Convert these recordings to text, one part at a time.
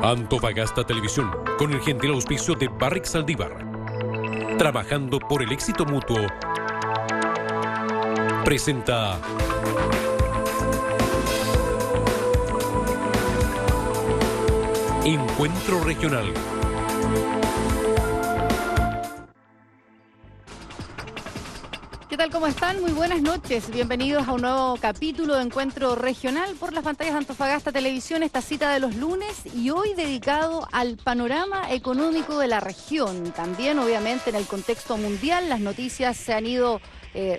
Antofagasta Televisión, con el gentil auspicio de Barrick Saldívar, trabajando por el éxito mutuo, presenta Encuentro Regional. ¿Qué tal? ¿Cómo están? Muy buenas noches. Bienvenidos a un nuevo capítulo de Encuentro Regional por las pantallas de Antofagasta Televisión, esta cita de los lunes y hoy dedicado al panorama económico de la región. También, obviamente, en el contexto mundial, las noticias se han ido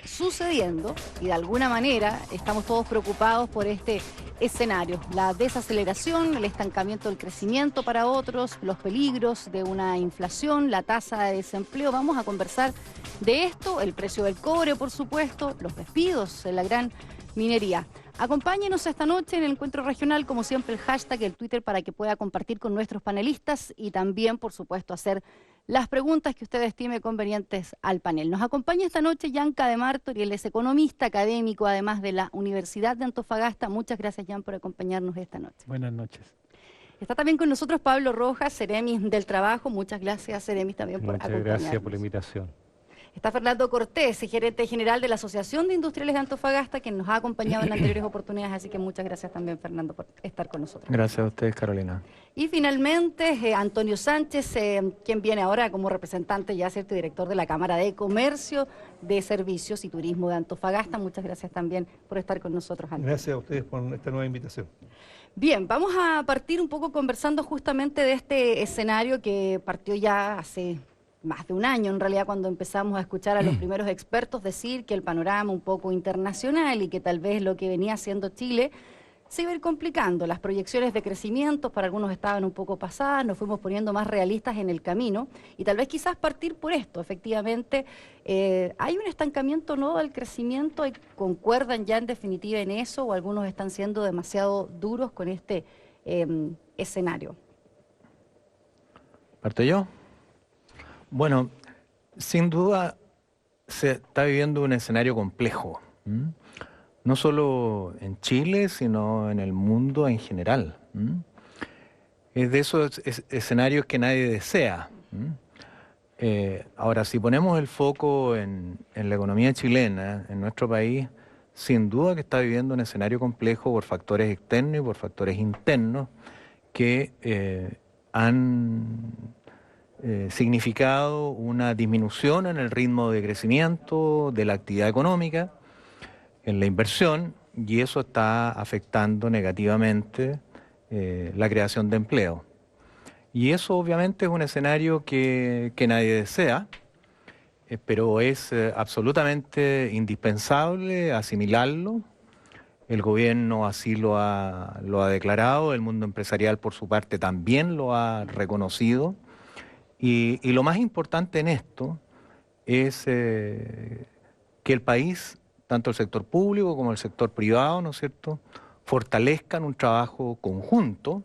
sucediendo y de alguna manera estamos todos preocupados por este escenario. La desaceleración, el estancamiento del crecimiento para otros, los peligros de una inflación, la tasa de desempleo. Vamos a conversar de esto, el precio del cobre, por supuesto, los despidos en la gran minería. Acompáñenos esta noche en el Encuentro Regional, como siempre el hashtag, el Twitter, para que pueda compartir con nuestros panelistas y también, por supuesto, hacer las preguntas que usted estime convenientes al panel. Nos acompaña esta noche Jan Cademartori, él es economista académico, además de la Universidad de Antofagasta. Muchas gracias, Jan, por acompañarnos esta noche. Buenas noches. Está también con nosotros Pablo Rojas, Ceremis del Trabajo. Muchas gracias, Ceremis, también por acompañarnos. Muchas gracias por la invitación. Está Fernando Cortés, gerente general de la Asociación de Industriales de Antofagasta, quien nos ha acompañado en anteriores oportunidades, así que muchas gracias también, Fernando, por estar con nosotros. Gracias a ustedes, Carolina. Y finalmente, Antonio Sánchez, quien viene ahora como representante, ya cierto, director de la Cámara de Comercio, de Servicios y Turismo de Antofagasta. Muchas gracias también por estar con nosotros, Antonio. Gracias a ustedes por esta nueva invitación. Bien, vamos a partir un poco conversando justamente de este escenario que partió ya hace más de un año, en realidad, cuando empezamos a escuchar a los primeros expertos decir que el panorama un poco internacional y que tal vez lo que venía haciendo Chile se iba a ir complicando. Las proyecciones de crecimiento para algunos estaban un poco pasadas, nos fuimos poniendo más realistas en el camino y tal vez quizás partir por esto. Efectivamente, hay un estancamiento no del crecimiento, ¿concuerdan ya en definitiva en eso o algunos están siendo demasiado duros con este escenario? ¿Parto yo? Bueno, sin duda se está viviendo un escenario complejo, no solo en Chile, sino en el mundo en general. Es de esos escenarios que nadie desea. Ahora, si ponemos el foco en la economía chilena, en nuestro país, sin duda que está viviendo un escenario complejo por factores externos y por factores internos que han significado una disminución en el ritmo de crecimiento de la actividad económica, en la inversión, y eso está afectando negativamente la creación de empleo. Y eso obviamente es un escenario que nadie desea, pero es absolutamente indispensable asimilarlo. El gobierno así lo ha declarado, el mundo empresarial por su parte también lo ha reconocido. Y lo más importante en esto es que el país, tanto el sector público como el sector privado, ¿no es cierto?, fortalezcan un trabajo conjunto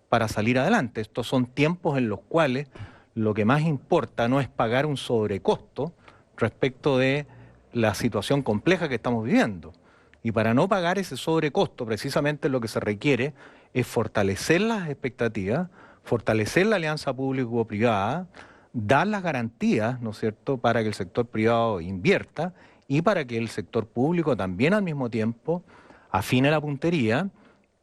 para salir adelante. Estos son tiempos en los cuales lo que más importa no es pagar un sobrecosto respecto de la situación compleja que estamos viviendo. Y para no pagar ese sobrecosto, precisamente lo que se requiere es fortalecer las expectativas, fortalecer la alianza público-privada, dar las garantías, ¿no es cierto?, para que el sector privado invierta y para que el sector público también al mismo tiempo afine la puntería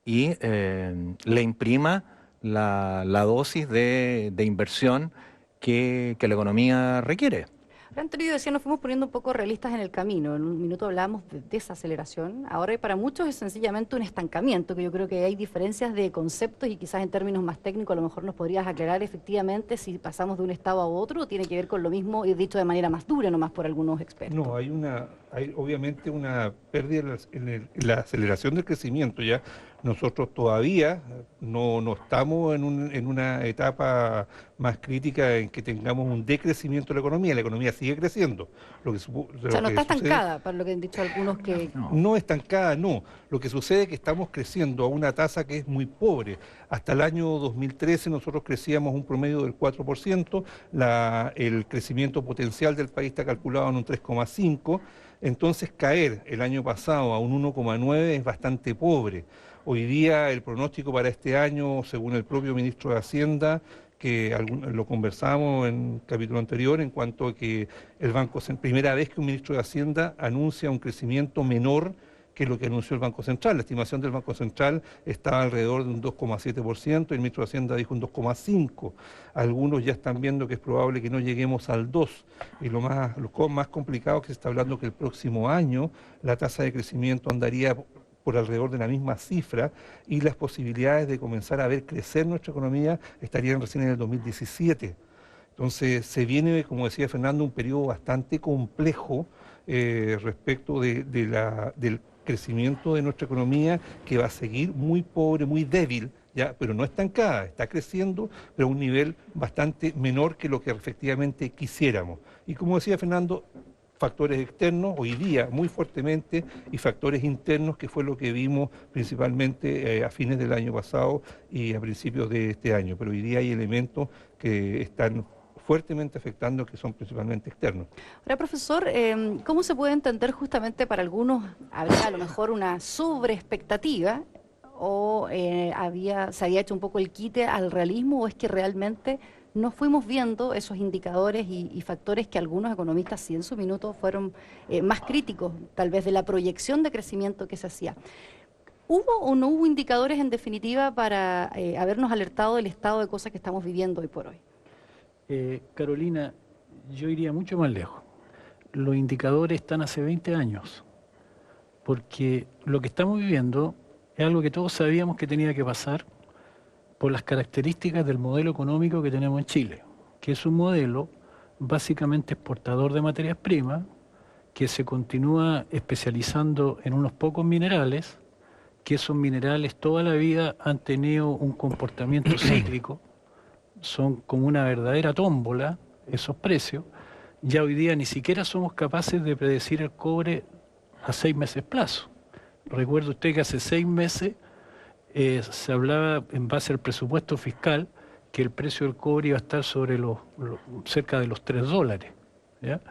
y le imprima la dosis de inversión que la economía requiere. Antonio decía, nos fuimos poniendo un poco realistas en el camino. En un minuto hablábamos de desaceleración. Ahora para muchos es sencillamente un estancamiento, que yo creo que hay diferencias de conceptos y quizás en términos más técnicos a lo mejor nos podrías aclarar efectivamente si pasamos de un estado a otro o tiene que ver con lo mismo y dicho de manera más dura nomás por algunos expertos. No, hay obviamente una pérdida en la aceleración del crecimiento ya. Nosotros todavía no estamos en una etapa más crítica en que tengamos un decrecimiento de la economía sigue creciendo. O sea, no está estancada, para lo que han dicho algunos que... No estancada, no. Lo que sucede es que estamos creciendo a una tasa que es muy pobre. Hasta el año 2013 nosotros crecíamos un promedio del 4%, el crecimiento potencial del país está calculado en un 3,5%, entonces caer el año pasado a un 1,9% es bastante pobre. Hoy día el pronóstico para este año, según el propio ministro de Hacienda, que lo conversamos en el capítulo anterior, en cuanto a que el Banco Central, primera vez que un ministro de Hacienda anuncia un crecimiento menor que lo que anunció el Banco Central. La estimación del Banco Central estaba alrededor de un 2,7%, el ministro de Hacienda dijo un 2,5%. Algunos ya están viendo que es probable que no lleguemos al 2%. Y lo más complicado es que se está hablando que el próximo año la tasa de crecimiento andaría por alrededor de la misma cifra y las posibilidades de comenzar a ver crecer nuestra economía estarían recién en el 2017. Entonces se viene, como decía Fernando, un periodo bastante complejo respecto del crecimiento de nuestra economía, que va a seguir muy pobre, muy débil, ya, pero no estancada, está creciendo, pero a un nivel bastante menor que lo que efectivamente quisiéramos. Y como decía Fernando, factores externos hoy día muy fuertemente y factores internos, que fue lo que vimos principalmente a fines del año pasado y a principios de este año. Pero hoy día hay elementos que están fuertemente afectando, que son principalmente externos. Ahora, profesor, ¿cómo se puede entender justamente para algunos, habría a lo mejor una sobreexpectativa o se había hecho un poco el quite al realismo, o es que realmente no fuimos viendo esos indicadores y factores que algunos economistas sí en su minuto fueron más críticos, tal vez de la proyección de crecimiento que se hacía? ¿Hubo o no hubo indicadores en definitiva para habernos alertado del estado de cosas que estamos viviendo hoy por hoy? Carolina, yo iría mucho más lejos. Los indicadores están hace 20 años, porque lo que estamos viviendo es algo que todos sabíamos que tenía que pasar por las características del modelo económico que tenemos en Chile, que es un modelo básicamente exportador de materias primas, que se continúa especializando en unos pocos minerales, que esos minerales toda la vida han tenido un comportamiento cíclico, son como una verdadera tómbola esos precios. Ya hoy día ni siquiera somos capaces de predecir el cobre a 6 meses plazo. Recuerda usted que hace 6 meses se hablaba en base al presupuesto fiscal que el precio del cobre iba a estar sobre cerca de los $3, ¿ya?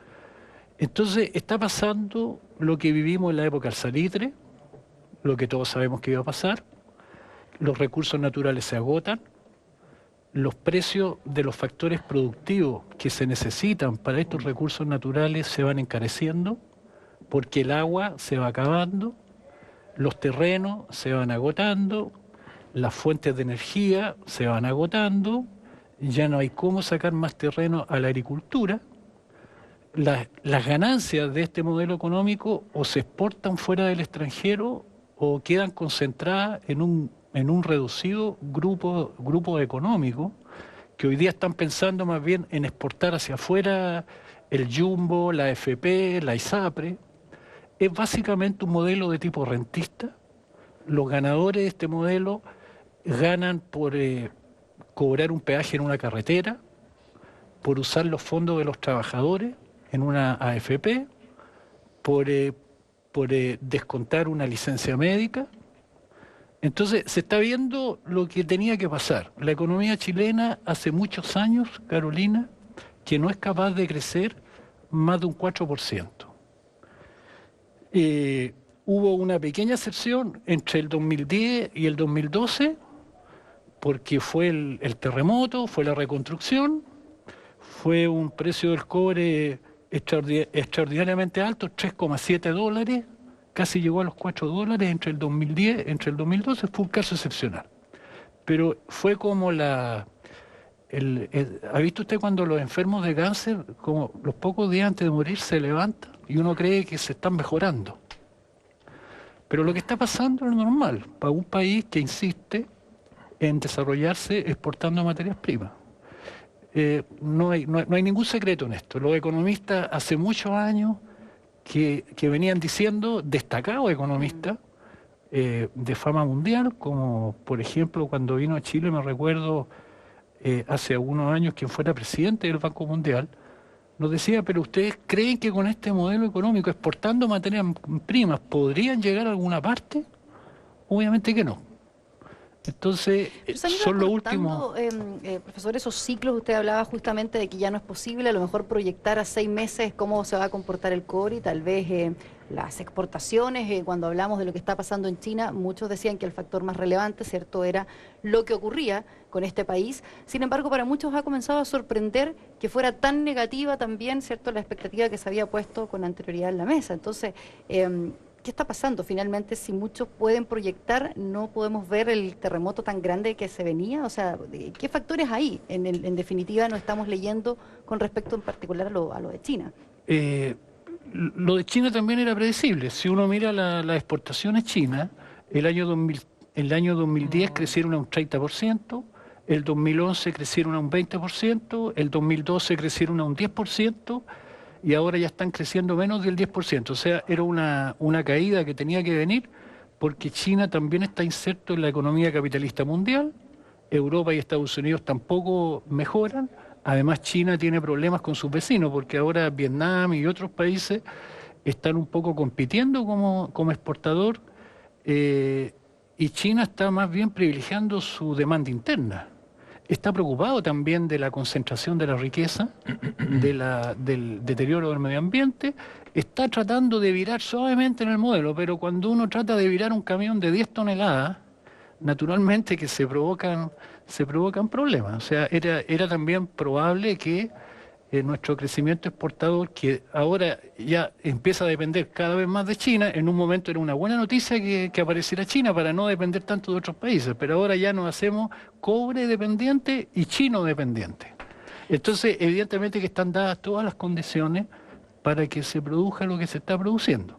Entonces está pasando lo que vivimos en la época del salitre, lo que todos sabemos que iba a pasar. Los recursos naturales se agotan, los precios de los factores productivos que se necesitan para estos recursos naturales se van encareciendo, porque el agua se va acabando, los terrenos se van agotando, las fuentes de energía se van agotando, ya no hay cómo sacar más terreno a la agricultura. Las ganancias de este modelo económico o se exportan fuera del extranjero o quedan concentradas en un reducido grupo económico, que hoy día están pensando más bien en exportar hacia afuera el Jumbo, la FP, la ISAPRE. Es básicamente un modelo de tipo rentista. Los ganadores de este modelo ganan por cobrar un peaje en una carretera, por usar los fondos de los trabajadores en una AFP, por descontar una licencia médica. Entonces se está viendo lo que tenía que pasar. La economía chilena hace muchos años, Carolina, que no es capaz de crecer más de un 4%. Hubo una pequeña excepción entre el 2010 y el 2012, porque fue el terremoto, fue la reconstrucción, fue un precio del cobre extraordinariamente alto, $3,7, casi llegó a los $4 entre el 2010, entre el 2012, fue un caso excepcional. Pero fue como ¿ha visto usted cuando los enfermos de cáncer, como los pocos días antes de morir, se levantan y uno cree que se están mejorando? Pero lo que está pasando es normal para un país que insiste en desarrollarse exportando materias primas. No hay ningún secreto en esto. Los economistas hace muchos años que venían diciendo, destacados economistas de fama mundial, como por ejemplo cuando vino a Chile, me recuerdo hace algunos años, quien fuera presidente del Banco Mundial, nos decía, pero ¿ustedes creen que con este modelo económico, exportando materias primas, podrían llegar a alguna parte? Obviamente que no. Entonces, son los últimos... profesor, esos ciclos, usted hablaba justamente de que ya no es posible a lo mejor proyectar a 6 meses cómo se va a comportar el cobre y tal vez las exportaciones. Cuando hablamos de lo que está pasando en China, muchos decían que el factor más relevante, ¿cierto?, era lo que ocurría con este país. Sin embargo, para muchos ha comenzado a sorprender que fuera tan negativa también, ¿cierto?, la expectativa que se había puesto con anterioridad en la mesa. Entonces, ¿qué está pasando? Finalmente, si muchos pueden proyectar, no podemos ver el terremoto tan grande que se venía. O sea, ¿qué factores hay? En definitiva, no estamos leyendo con respecto en particular a lo de China. Lo de China también era predecible. Si uno mira las exportaciones chinas, el año 2010 crecieron a un 30%, el 2011 crecieron a un 20%, el 2012 crecieron a un 10%, y ahora ya están creciendo menos del 10%. O sea, era una caída que tenía que venir porque China también está inserto en la economía capitalista mundial, Europa y Estados Unidos tampoco mejoran, además China tiene problemas con sus vecinos porque ahora Vietnam y otros países están un poco compitiendo como exportador y China está más bien privilegiando su demanda interna. Está preocupado también de la concentración de la riqueza, del deterioro del medio ambiente. Está tratando de virar suavemente en el modelo, pero cuando uno trata de virar un camión de 10 toneladas, naturalmente que se provocan problemas. O sea, era también probable que nuestro crecimiento exportador, que ahora ya empieza a depender cada vez más de China, en un momento era una buena noticia que apareciera China para no depender tanto de otros países, pero ahora ya nos hacemos cobre dependiente y chino dependiente. Entonces, evidentemente que están dadas todas las condiciones para que se produzca lo que se está produciendo.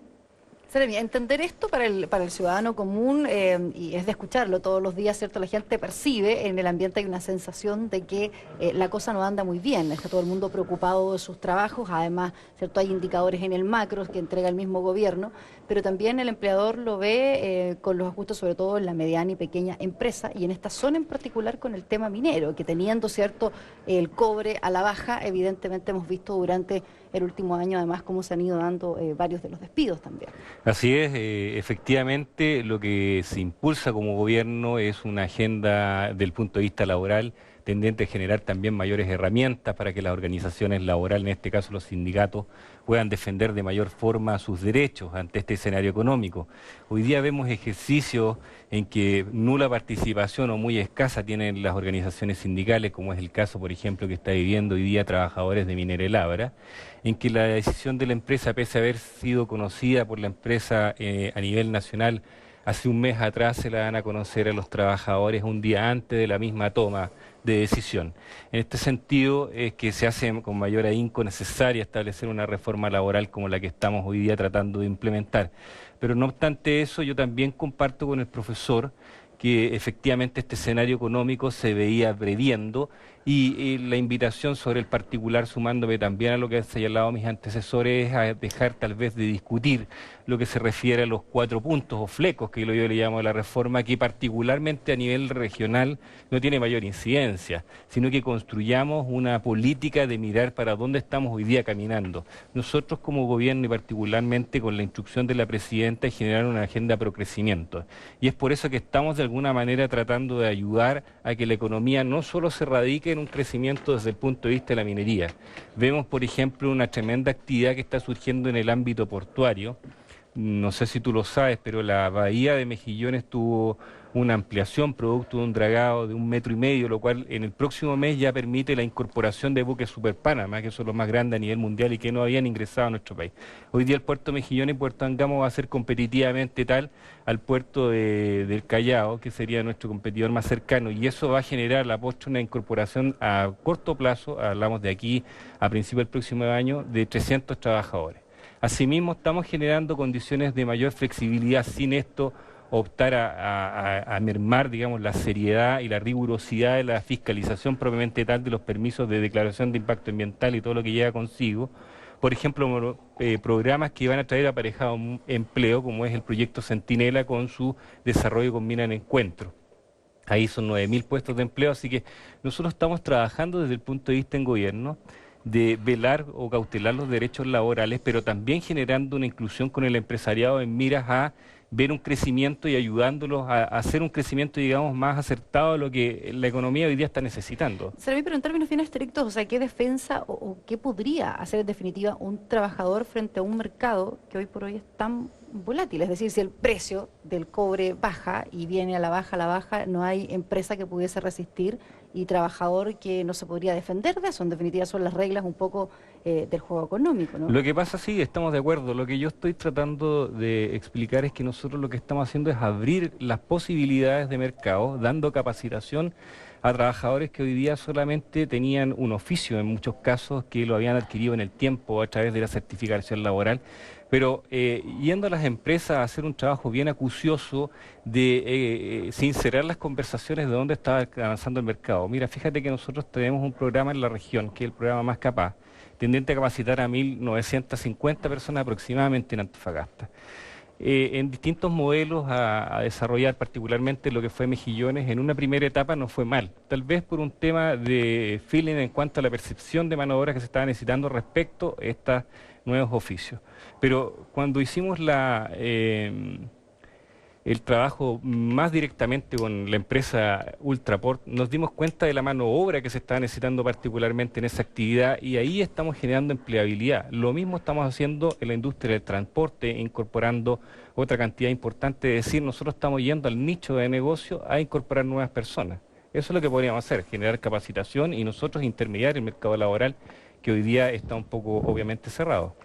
Seremi, entender esto para el ciudadano común, y es de escucharlo todos los días, ¿cierto? La gente percibe en el ambiente hay una sensación de que la cosa no anda muy bien, está todo el mundo preocupado de sus trabajos, además, ¿cierto?, hay indicadores en el macro que entrega el mismo gobierno, pero también el empleador lo ve con los ajustes, sobre todo en la mediana y pequeña empresa, y en esta zona en particular con el tema minero, que teniendo, ¿cierto?, el cobre a la baja, evidentemente hemos visto durante el último año, además, cómo se han ido dando varios de los despidos también. Así es, efectivamente lo que se impulsa como gobierno es una agenda del punto de vista laboral tendente a generar también mayores herramientas para que las organizaciones laborales, en este caso los sindicatos, puedan defender de mayor forma sus derechos ante este escenario económico. Hoy día vemos ejercicios en que nula participación o muy escasa tienen las organizaciones sindicales, como es el caso, por ejemplo, que está viviendo hoy día trabajadores de Minera El Abra, en que la decisión de la empresa, pese a haber sido conocida por la empresa a nivel nacional, hace un mes atrás se la dan a conocer a los trabajadores un día antes de la misma toma de decisión. En este sentido es que se hace con mayor ahínco necesaria establecer una reforma laboral como la que estamos hoy día tratando de implementar. Pero no obstante eso, yo también comparto con el profesor que efectivamente este escenario económico se veía previendo y la invitación sobre el particular, sumándome también a lo que han señalado mis antecesores, es a dejar tal vez de discutir lo que se refiere a los 4 puntos o flecos, que yo le llamo de la reforma, que particularmente a nivel regional no tiene mayor incidencia, sino que construyamos una política de mirar para dónde estamos hoy día caminando. Nosotros como gobierno y particularmente con la instrucción de la presidenta es generar una agenda pro crecimiento. Y es por eso que estamos de alguna manera tratando de ayudar a que la economía no solo se radique en un crecimiento desde el punto de vista de la minería. Vemos, por ejemplo, una tremenda actividad que está surgiendo en el ámbito portuario. No sé si tú lo sabes, pero la bahía de Mejillones tuvo una ampliación producto de un dragado de 1,5 metros, lo cual en el próximo mes ya permite la incorporación de buques Super Panamá, que son los más grandes a nivel mundial y que no habían ingresado a nuestro país. Hoy día el puerto Mejillones y Puerto Angamo va a ser competitivamente tal al puerto del Callao, que sería nuestro competidor más cercano, y eso va a generar a la postre una incorporación a corto plazo, hablamos de aquí a principios del próximo año, de 300 trabajadores. Asimismo, estamos generando condiciones de mayor flexibilidad sin esto optar a mermar, digamos, la seriedad y la rigurosidad de la fiscalización propiamente tal de los permisos de declaración de impacto ambiental y todo lo que lleva consigo. Por ejemplo, programas que van a traer aparejado un empleo, como es el proyecto Centinela con su desarrollo con Mina en Encuentro. Ahí son 9.000 puestos de empleo, así que nosotros estamos trabajando desde el punto de vista en gobierno de velar o cautelar los derechos laborales, pero también generando una inclusión con el empresariado en miras a ver un crecimiento y ayudándolos a hacer un crecimiento, digamos, más acertado a lo que la economía hoy día está necesitando. Serví, pero en términos bien estrictos, o sea, ¿qué defensa o qué podría hacer en definitiva un trabajador frente a un mercado que hoy por hoy es tan volátil? Es decir, si el precio del cobre baja y viene a la baja, no hay empresa que pudiese resistir y trabajador que no se podría defender de eso. En definitiva, son las reglas un poco del juego económico, ¿no? Lo que pasa, sí, estamos de acuerdo. Lo que yo estoy tratando de explicar es que nosotros lo que estamos haciendo es abrir las posibilidades de mercado, dando capacitación a trabajadores que hoy día solamente tenían un oficio, en muchos casos, que lo habían adquirido en el tiempo a través de la certificación laboral. Pero yendo a las empresas a hacer un trabajo bien acucioso de sincerar las conversaciones de dónde está avanzando el mercado. Mira, fíjate que nosotros tenemos un programa en la región, que es el programa Más Capaz, tendiente a capacitar a 1.950 personas aproximadamente en Antofagasta. En distintos modelos a desarrollar, particularmente lo que fue Mejillones, en una primera etapa no fue mal, tal vez por un tema de feeling en cuanto a la percepción de mano de obra que se estaba necesitando respecto a estos nuevos oficios. Pero cuando hicimos el trabajo más directamente con la empresa Ultraport, nos dimos cuenta de la mano de obra que se estaba necesitando particularmente en esa actividad y ahí estamos generando empleabilidad. Lo mismo estamos haciendo en la industria del transporte, incorporando otra cantidad importante, es decir, nosotros estamos yendo al nicho de negocio a incorporar nuevas personas. Eso es lo que podríamos hacer, generar capacitación y nosotros intermediar el mercado laboral que hoy día está un poco obviamente cerrado.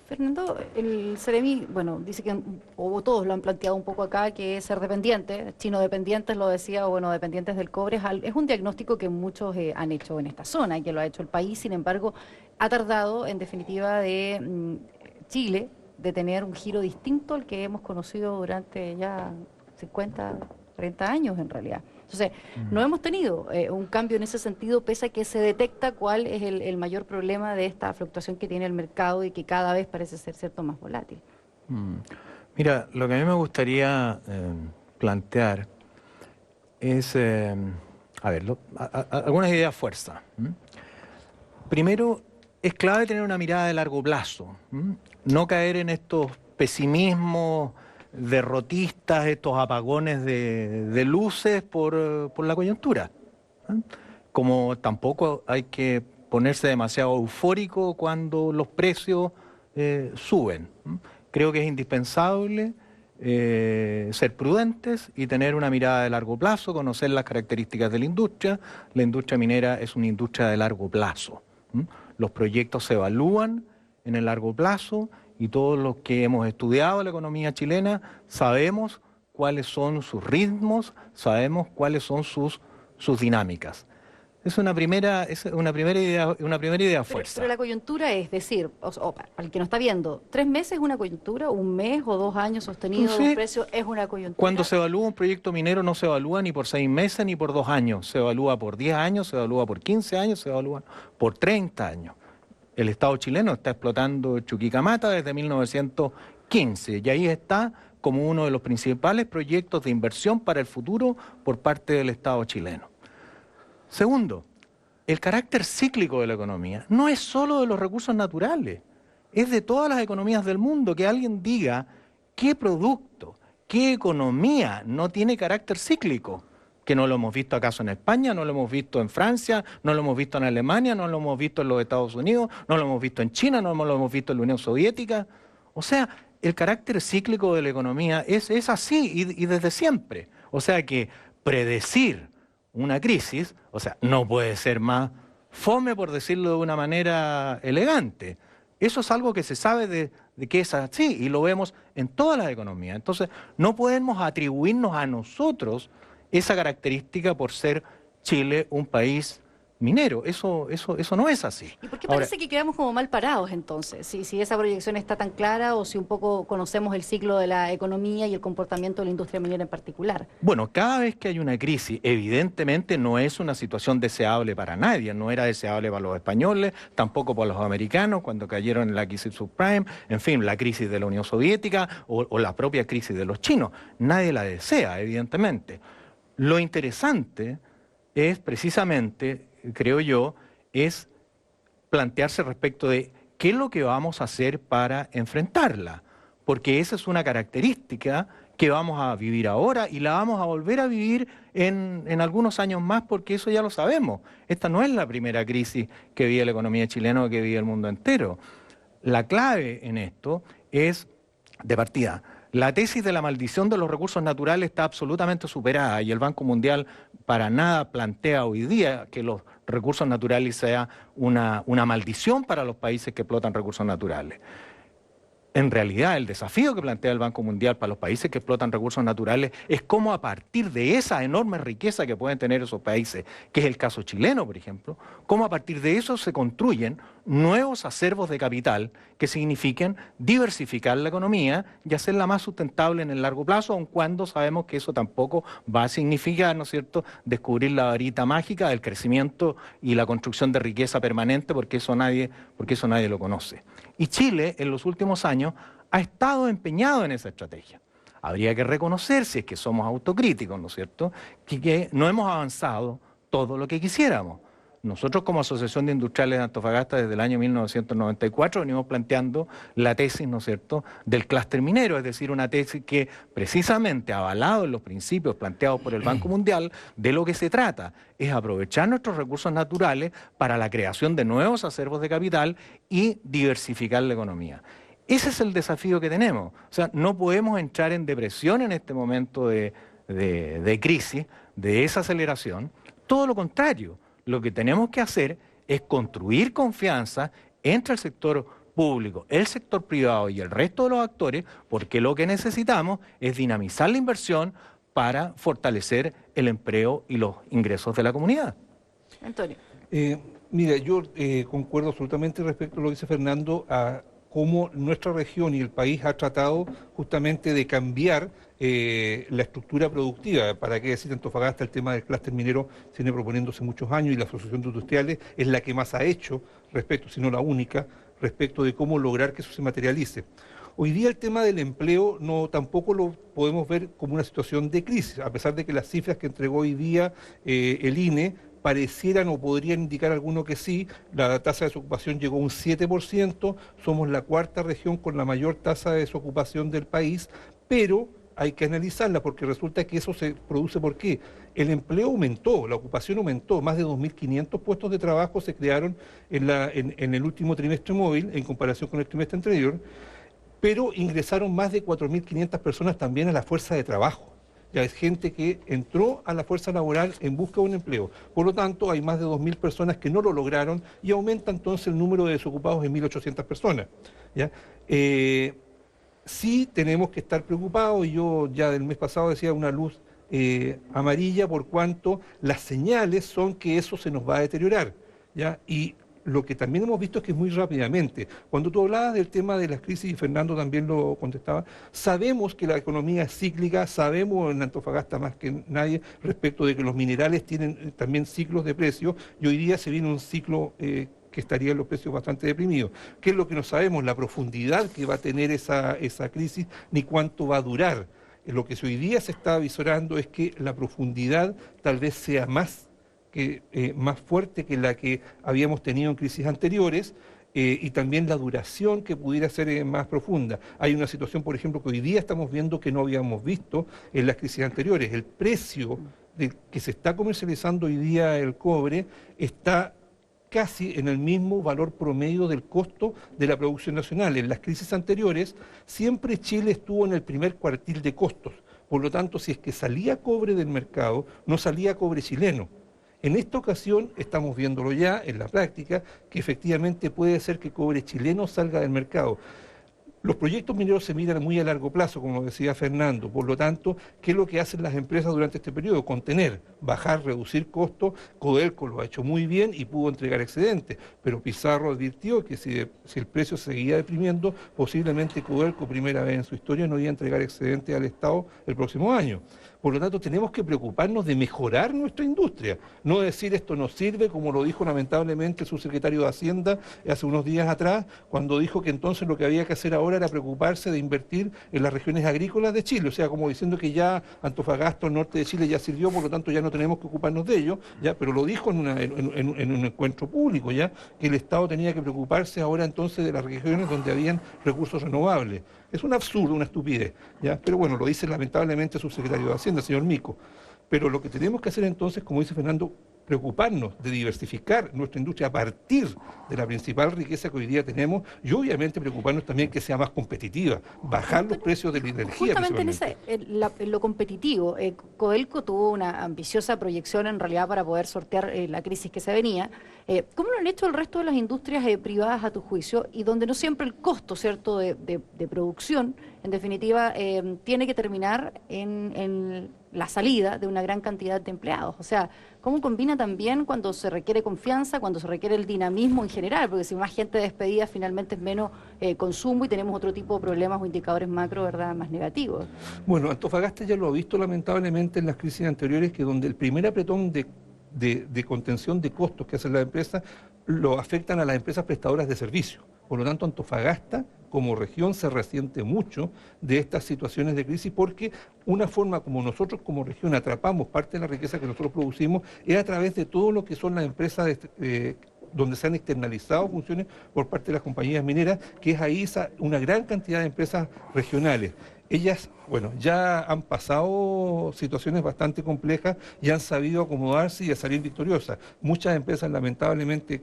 Fernando, el Seremi, bueno, dice que, o todos lo han planteado un poco acá, que es ser dependiente, chino dependientes lo decía, o bueno, dependientes del cobre, es un diagnóstico que muchos han hecho en esta zona y que lo ha hecho el país, sin embargo, ha tardado en definitiva de Chile de tener un giro distinto al que hemos conocido durante ya 50, 30 años en realidad. Entonces, no hemos tenido un cambio en ese sentido, pese a que se detecta cuál es el mayor problema de esta fluctuación que tiene el mercado y que cada vez parece ser cierto más volátil. Mira, lo que a mí me gustaría plantear es, algunas ideas fuerza. Primero, es clave tener una mirada de largo plazo, no caer en estos pesimismos derrotistas, estos apagones de luces por la coyuntura. Como tampoco hay que ponerse demasiado eufórico cuando los precios suben. Creo que es indispensable ser prudentes y tener una mirada de largo plazo, conocer las características de la industria. La industria minera es una industria de largo plazo. Los proyectos se evalúan en el largo plazo y todos los que hemos estudiado la economía chilena sabemos cuáles son sus ritmos, sabemos cuáles son sus dinámicas. Es una primera idea fuerza. Pero la coyuntura es decir, para el que no está viendo, 3 meses es una coyuntura, 1 mes o 2 años sostenido de un precio es una coyuntura. Cuando se evalúa un proyecto minero no se evalúa ni por 6 meses ni por 2 años, se evalúa por 10 años, se evalúa por 15 años, se evalúa por 30 años. El Estado chileno está explotando Chuquicamata desde 1915 y ahí está como uno de los principales proyectos de inversión para el futuro por parte del Estado chileno. Segundo, el carácter cíclico de la economía no es solo de los recursos naturales, es de todas las economías del mundo. Que alguien diga qué producto, qué economía no tiene carácter cíclico. Que no lo hemos visto acaso en España, no lo hemos visto en Francia, no lo hemos visto en Alemania, no lo hemos visto en los Estados Unidos, no lo hemos visto en China, no lo hemos visto en la Unión Soviética. O sea, el carácter cíclico de la economía es así y desde siempre. O sea que predecir una crisis, o sea, no puede ser más fome, por decirlo de una manera elegante. Eso es algo que se sabe de que es así y lo vemos en todas las economías. Entonces, no podemos atribuirnos a nosotros esa característica por ser Chile un país minero. Eso no es así. ¿Y por qué parece que quedamos como mal parados entonces? Si esa proyección está tan clara o si un poco conocemos el ciclo de la economía y el comportamiento de la industria minera en particular. Bueno, cada vez que hay una crisis, evidentemente no es una situación deseable para nadie. No era deseable para los españoles, tampoco para los americanos cuando cayeron en la crisis subprime, en fin, la crisis de la Unión Soviética o la propia crisis de los chinos. Nadie la desea, evidentemente. Lo interesante es precisamente, creo yo, es plantearse respecto de qué es lo que vamos a hacer para enfrentarla. porque esa es una característica que vamos a vivir ahora y la vamos a volver a vivir en algunos años más, porque eso ya lo sabemos. Esta no es la primera crisis que vive la economía chilena o que vive el mundo entero. La clave en esto es, de partida, la tesis de la maldición de los recursos naturales está absolutamente superada y el Banco Mundial para nada plantea hoy día que los recursos naturales sea una maldición para los países que explotan recursos naturales. En realidad, el desafío que plantea el Banco Mundial para los países que explotan recursos naturales es cómo a partir de esa enorme riqueza que pueden tener esos países, que es el caso chileno, por ejemplo, cómo a partir de eso se construyen nuevos acervos de capital que signifiquen diversificar la economía y hacerla más sustentable en el largo plazo, aun cuando sabemos que eso tampoco va a significar, ¿no es cierto?, descubrir la varita mágica del crecimiento y la construcción de riqueza permanente, porque eso nadie lo conoce. Y Chile, en los últimos años, ha estado empeñado en esa estrategia. Habría que reconocer, si es que somos autocríticos, ¿no es cierto?, que no hemos avanzado todo lo que quisiéramos. Nosotros como Asociación de Industriales de Antofagasta desde el año 1994 venimos planteando la tesis, ¿no es cierto?, del clúster minero, es decir, una tesis que precisamente avalado en los principios planteados por el Banco Mundial, de lo que se trata es aprovechar nuestros recursos naturales para la creación de nuevos acervos de capital y diversificar la economía. Ese es el desafío que tenemos. O sea, no podemos entrar en depresión en este momento de crisis, de desaceleración. Todo lo contrario. Lo que tenemos que hacer es construir confianza entre el sector público, el sector privado y el resto de los actores, porque lo que necesitamos es dinamizar la inversión para fortalecer el empleo y los ingresos de la comunidad. Antonio. Mira, yo concuerdo absolutamente respecto a lo que dice Fernando, a cómo nuestra región y el país ha tratado justamente de cambiar la estructura productiva. Para qué decir Antofagasta, el tema del clúster minero se viene proponiéndose muchos años y la Asociación de Industriales es la que más ha hecho respecto, si no la única, respecto de cómo lograr que eso se materialice. Hoy día el tema del empleo tampoco lo podemos ver como una situación de crisis, a pesar de que las cifras que entregó hoy día el INE parecieran o podrían indicar alguno que sí. La tasa de desocupación llegó a un 7%, somos la cuarta región con la mayor tasa de desocupación del país, pero hay que analizarla porque resulta que eso se produce porque el empleo aumentó, la ocupación aumentó, más de 2.500 puestos de trabajo se crearon en el último trimestre móvil en comparación con el trimestre anterior, pero ingresaron más de 4.500 personas también a la fuerza de trabajo. Ya es gente que entró a la fuerza laboral en busca de un empleo. Por lo tanto, hay más de 2.000 personas que no lo lograron y aumenta entonces el número de desocupados en 1.800 personas. ¿Ya? Sí tenemos que estar preocupados, y yo ya del mes pasado decía una luz amarilla por cuanto las señales son que eso se nos va a deteriorar. ¿Ya? Y lo que también hemos visto es que es muy rápidamente. Cuando tú hablabas del tema de las crisis, y Fernando también lo contestaba, sabemos que la economía es cíclica, sabemos en Antofagasta más que nadie respecto de que los minerales tienen también ciclos de precio, y hoy día se viene un ciclo que estaría en los precios bastante deprimidos. ¿Qué es lo que no sabemos? La profundidad que va a tener esa crisis, ni cuánto va a durar. Lo que hoy día se está avisorando es que la profundidad tal vez sea más fuerte que la que habíamos tenido en crisis anteriores, y también la duración que pudiera ser más profunda. Hay una situación, por ejemplo, que hoy día estamos viendo que no habíamos visto en las crisis anteriores. El precio que se está comercializando hoy día el cobre está casi en el mismo valor promedio del costo de la producción nacional. En las crisis anteriores siempre Chile estuvo en el primer cuartil de costos. Por lo tanto, si es que salía cobre del mercado, no salía cobre chileno. En esta ocasión, estamos viéndolo ya en la práctica, que efectivamente puede ser que cobre chileno salga del mercado. Los proyectos mineros se miran muy a largo plazo, como decía Fernando. Por lo tanto, ¿qué es lo que hacen las empresas durante este periodo? Contener, bajar, reducir costos. Codelco lo ha hecho muy bien y pudo entregar excedentes, pero Pizarro advirtió que si el precio seguía deprimiendo, posiblemente Codelco, primera vez en su historia, no iba a entregar excedentes al Estado el próximo año. Por lo tanto, tenemos que preocuparnos de mejorar nuestra industria, no decir esto no sirve, como lo dijo lamentablemente el subsecretario de Hacienda hace unos días atrás, cuando dijo que entonces lo que había que hacer ahora era preocuparse de invertir en las regiones agrícolas de Chile, o sea, como diciendo que ya Antofagasta, el norte de Chile ya sirvió, por lo tanto ya no tenemos que ocuparnos de ello, ¿ya? Pero lo dijo en un encuentro público, ya, que el Estado tenía que preocuparse ahora entonces de las regiones donde habían recursos renovables. Es un absurdo, una estupidez, ¿ya? Pero bueno, lo dice lamentablemente el subsecretario de Hacienda, señor Mico. Pero lo que tenemos que hacer entonces, como dice Fernando, preocuparnos de diversificar nuestra industria a partir de la principal riqueza que hoy día tenemos y obviamente preocuparnos también que sea más competitiva, bajar los precios de la energía. Justamente en lo competitivo, Codelco tuvo una ambiciosa proyección en realidad para poder sortear la crisis que se venía. ¿Cómo lo han hecho el resto de las industrias privadas a tu juicio y donde no siempre el costo, ¿cierto?, de producción, en definitiva, tiene que terminar en la salida de una gran cantidad de empleados? O sea, ¿cómo combina también cuando se requiere confianza, cuando se requiere el dinamismo en general? Porque si más gente despedida, finalmente es menos consumo y tenemos otro tipo de problemas o indicadores macro, ¿verdad?, más negativos. Bueno, Antofagasta ya lo ha visto lamentablemente en las crisis anteriores, que donde el primer apretón de contención de costos que hacen las empresas lo afectan a las empresas prestadoras de servicios. Por lo tanto, Antofagasta como región se resiente mucho de estas situaciones de crisis, porque una forma como nosotros como región atrapamos parte de la riqueza que nosotros producimos es a través de todo lo que son las empresas donde se han externalizado funciones por parte de las compañías mineras, que es ahí una gran cantidad de empresas regionales. Ellas, bueno, ya han pasado situaciones bastante complejas y han sabido acomodarse y a salir victoriosas. Muchas empresas lamentablemente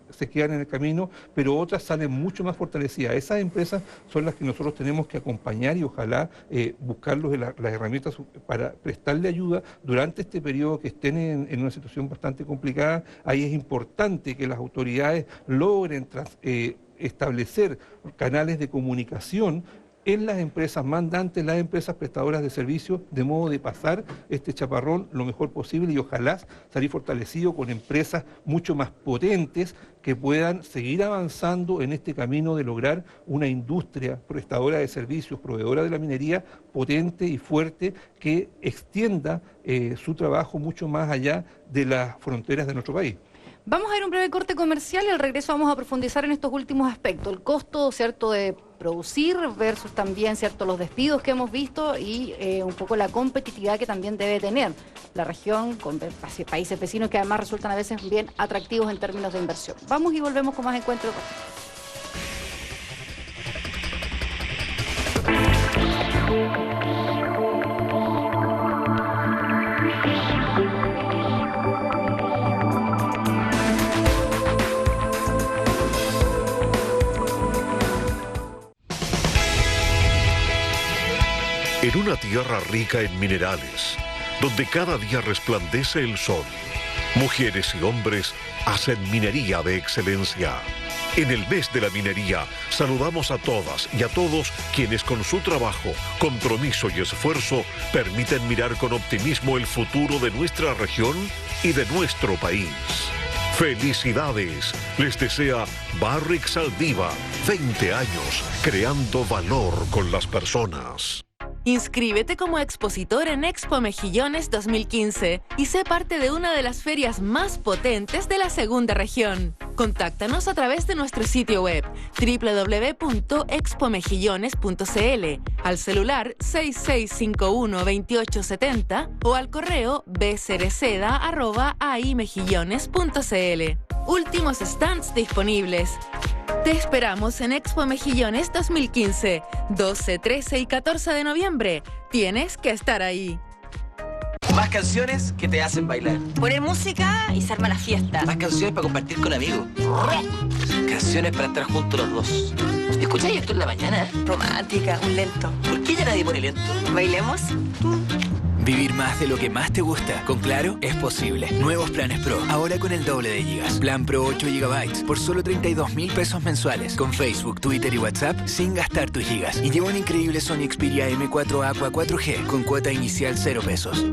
se quedan en el camino, pero otras salen mucho más fortalecidas. Esas empresas son las que nosotros tenemos que acompañar y ojalá buscarlos las herramientas para prestarle ayuda durante este periodo que estén en una situación bastante complicada. Ahí es importante que las autoridades logren establecer canales de comunicación en las empresas mandantes, las empresas prestadoras de servicios, de modo de pasar este chaparrón lo mejor posible y ojalá salir fortalecido con empresas mucho más potentes que puedan seguir avanzando en este camino de lograr una industria prestadora de servicios, proveedora de la minería, potente y fuerte, que extienda su trabajo mucho más allá de las fronteras de nuestro país. Vamos a ir a un breve corte comercial y al regreso vamos a profundizar en estos últimos aspectos. El costo, ¿cierto?, de producir versus también, ¿cierto?, los despidos que hemos visto y un poco la competitividad que también debe tener la región con países vecinos que además resultan a veces bien atractivos en términos de inversión. Vamos y volvemos con más Encuentro. En una tierra rica en minerales, donde cada día resplandece el sol, mujeres y hombres hacen minería de excelencia. En el mes de la minería, saludamos a todas y a todos quienes con su trabajo, compromiso y esfuerzo permiten mirar con optimismo el futuro de nuestra región y de nuestro país. ¡Felicidades! Les desea Barrick Saldívar, 20 años creando valor con las personas. Inscríbete como expositor en Expo Mejillones 2015 y sé parte de una de las ferias más potentes de la segunda región. Contáctanos a través de nuestro sitio web www.expomejillones.cl, al celular 6651-2870 o al correo bcereceda@aimejillones.cl. Últimos stands disponibles. Te esperamos en Expo Mejillones 2015, 12, 13 y 14 de noviembre. Tienes que estar ahí. Más canciones que te hacen bailar. Poner música y se arma la fiesta. Más canciones para compartir con amigos. Canciones para estar juntos los dos. ¿Escucháis esto en la mañana? Romántica, un lento. ¿Por qué ya nadie pone lento? ¿Bailemos? Vivir más de lo que más te gusta. Con Claro es posible. Nuevos planes Pro. Ahora con el doble de gigas. Plan Pro 8 GB por solo 32.000 pesos mensuales. Con Facebook, Twitter y WhatsApp sin gastar tus gigas. Y lleva un increíble Sony Xperia M4 Aqua 4G con cuota inicial 0 pesos.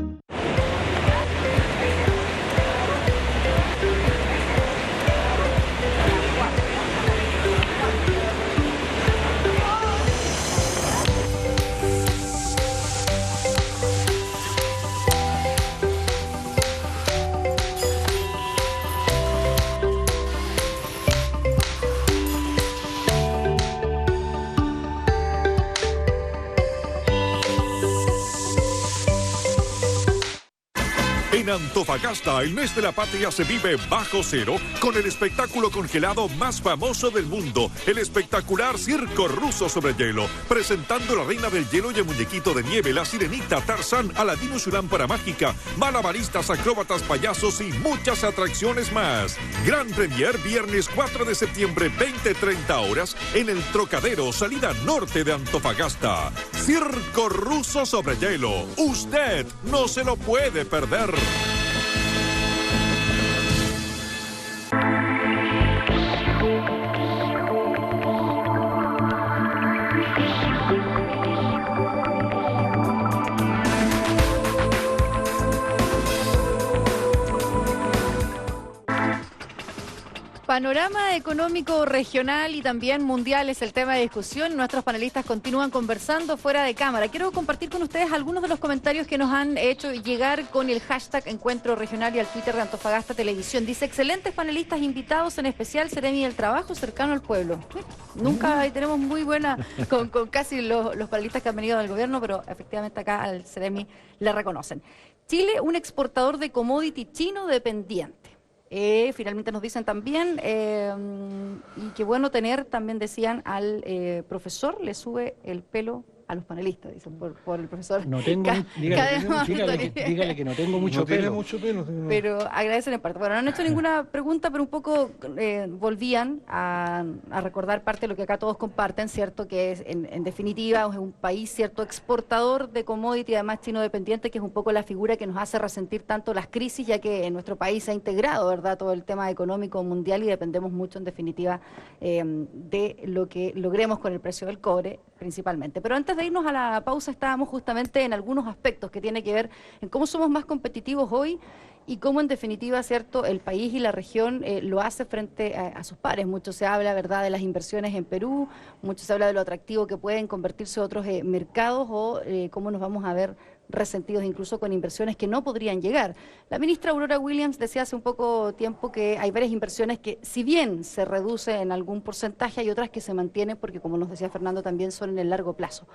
En Antofagasta, el mes de la patria se vive bajo cero con el espectáculo congelado más famoso del mundo, el espectacular Circo Ruso sobre hielo, presentando la Reina del Hielo y el Muñequito de Nieve, la Sirenita, Tarzán, Aladino y su lámpara mágica, malabaristas, acróbatas, payasos y muchas atracciones más. Gran Premier, viernes 4 de septiembre, 20-30 horas, en el Trocadero, salida norte de Antofagasta. Circo Ruso sobre hielo. Usted no se lo puede perder. Panorama económico regional y también mundial es el tema de discusión. Nuestros panelistas continúan conversando fuera de cámara. Quiero compartir con ustedes algunos de los comentarios que nos han hecho llegar con el hashtag Encuentro Regional y al Twitter de Antofagasta Televisión. Dice, excelentes panelistas invitados, en especial Seremi del Trabajo, cercano al pueblo. Nunca tenemos muy buena con casi los panelistas que han venido del gobierno, pero efectivamente acá al Seremi le reconocen. Chile, un exportador de commodity chino dependiente. Finalmente nos dicen también, y qué bueno tener, también decían, al profesor, le sube el pelo a los panelistas, dicen, por el profesor. No tengo, dígale que no tengo mucho pelo. Pero agradecen en parte. Bueno, no han hecho ninguna pregunta, pero un poco volvían a recordar parte de lo que acá todos comparten, ¿cierto? Que es, en definitiva, es un país, ¿cierto?, exportador de commodity, además chino dependiente, que es un poco la figura que nos hace resentir tanto las crisis, ya que en nuestro país se ha integrado, ¿verdad?, todo el tema económico mundial y dependemos mucho, en definitiva, de lo que logremos con el precio del cobre, principalmente. Pero antes de irnos a la pausa, estábamos justamente en algunos aspectos que tiene que ver en cómo somos más competitivos hoy y cómo, en definitiva, cierto, el país y la región lo hace frente a sus pares. Mucho se habla, ¿verdad?, de las inversiones en Perú, mucho se habla de lo atractivo que pueden convertirse otros mercados o cómo nos vamos a ver resentidos incluso con inversiones que no podrían llegar. La ministra Aurora Williams decía hace un poco tiempo que hay varias inversiones que, si bien se reduce en algún porcentaje, hay otras que se mantienen porque, como nos decía Fernando, también son en el largo plazo.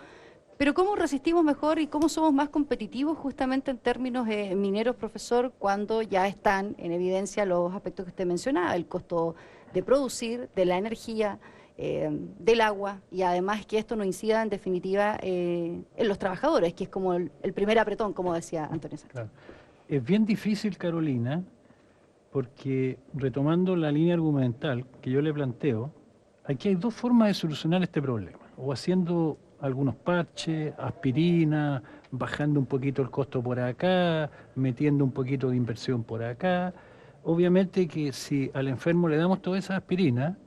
Pero ¿cómo resistimos mejor y cómo somos más competitivos justamente en términos mineros, profesor, cuando ya están en evidencia los aspectos que usted mencionaba, el costo de producir, de la energía, del agua, y además que esto no incida en definitiva en los trabajadores, que es como el primer apretón, como decía Antonio Sánchez? Claro. Es bien difícil, Carolina, porque retomando la línea argumental que yo le planteo, aquí hay dos formas de solucionar este problema, o haciendo algunos parches, aspirina, bajando un poquito el costo por acá, metiendo un poquito de inversión por acá. Obviamente que si al enfermo le damos toda esa aspirina,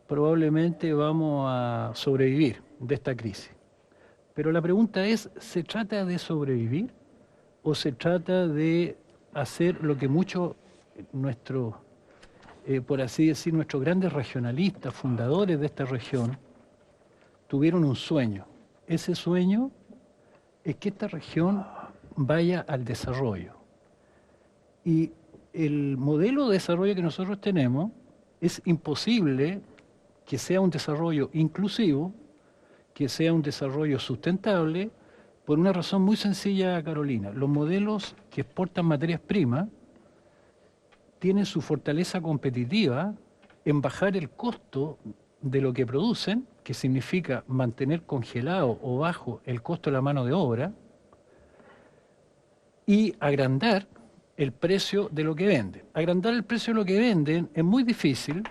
probablemente vamos a sobrevivir de esta crisis. Pero la pregunta es, ¿se trata de sobrevivir o se trata de hacer lo que muchos nuestros, por así decir, nuestros grandes regionalistas, fundadores de esta región, tuvieron un sueño? Ese sueño es que esta región vaya al desarrollo. Y el modelo de desarrollo que nosotros tenemos es imposible que sea un desarrollo inclusivo, que sea un desarrollo sustentable, por una razón muy sencilla, Carolina. Los modelos que exportan materias primas tienen su fortaleza competitiva en bajar el costo de lo que producen, que significa mantener congelado o bajo el costo de la mano de obra, y agrandar el precio de lo que venden. Agrandar el precio de lo que venden es muy difícil,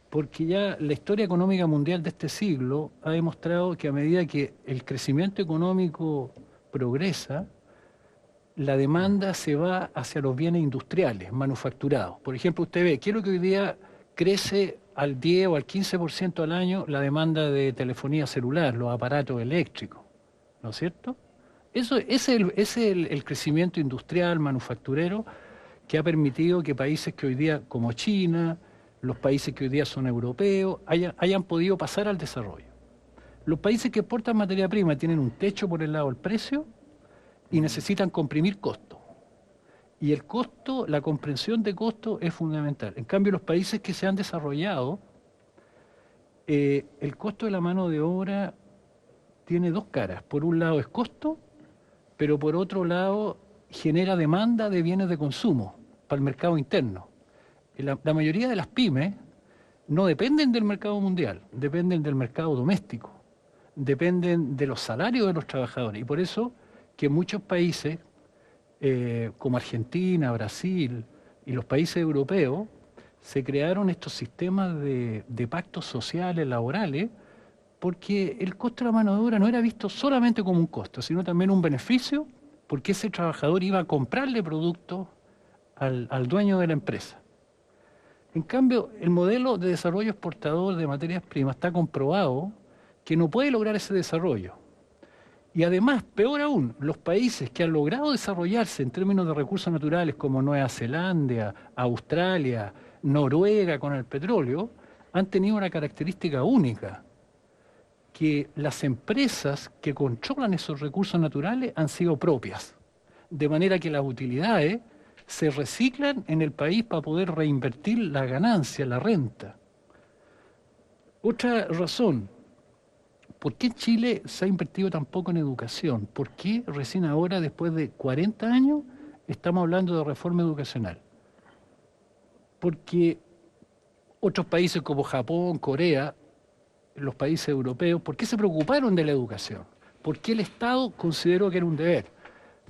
porque ya la historia económica mundial de este siglo ha demostrado que a medida que el crecimiento económico progresa, la demanda se va hacia los bienes industriales, manufacturados. Por ejemplo, usted ve, quiero que hoy día crece al 10 o al 15% al año la demanda de telefonía celular, los aparatos eléctricos, ¿no es cierto? Eso es el crecimiento industrial, manufacturero, que ha permitido que países que hoy día, como China, los países que hoy día son europeos, hayan podido pasar al desarrollo. Los países que exportan materia prima tienen un techo por el lado del precio y necesitan comprimir costos. Y el costo, la comprensión de costo es fundamental. En cambio, los países que se han desarrollado, el costo de la mano de obra tiene dos caras. Por un lado es costo, pero por otro lado genera demanda de bienes de consumo para el mercado interno. La mayoría de las pymes no dependen del mercado mundial, dependen del mercado doméstico, dependen de los salarios de los trabajadores. Y por eso que muchos países, como Argentina, Brasil y los países europeos, se crearon estos sistemas de pactos sociales, laborales, porque el costo de la mano de obra no era visto solamente como un costo, sino también un beneficio, porque ese trabajador iba a comprarle productos al dueño de la empresa. En cambio, el modelo de desarrollo exportador de materias primas está comprobado que no puede lograr ese desarrollo. Y además, peor aún, los países que han logrado desarrollarse en términos de recursos naturales como Nueva Zelanda, Australia, Noruega con el petróleo, han tenido una característica única, que las empresas que controlan esos recursos naturales han sido propias, de manera que las utilidades se reciclan en el país para poder reinvertir la ganancia, la renta. Otra razón, ¿por qué en Chile se ha invertido tan poco en educación? ¿Por qué recién ahora, después de 40 años, estamos hablando de reforma educacional? Porque otros países como Japón, Corea, los países europeos, ¿por qué se preocuparon de la educación? ¿Por qué el Estado consideró que era un deber?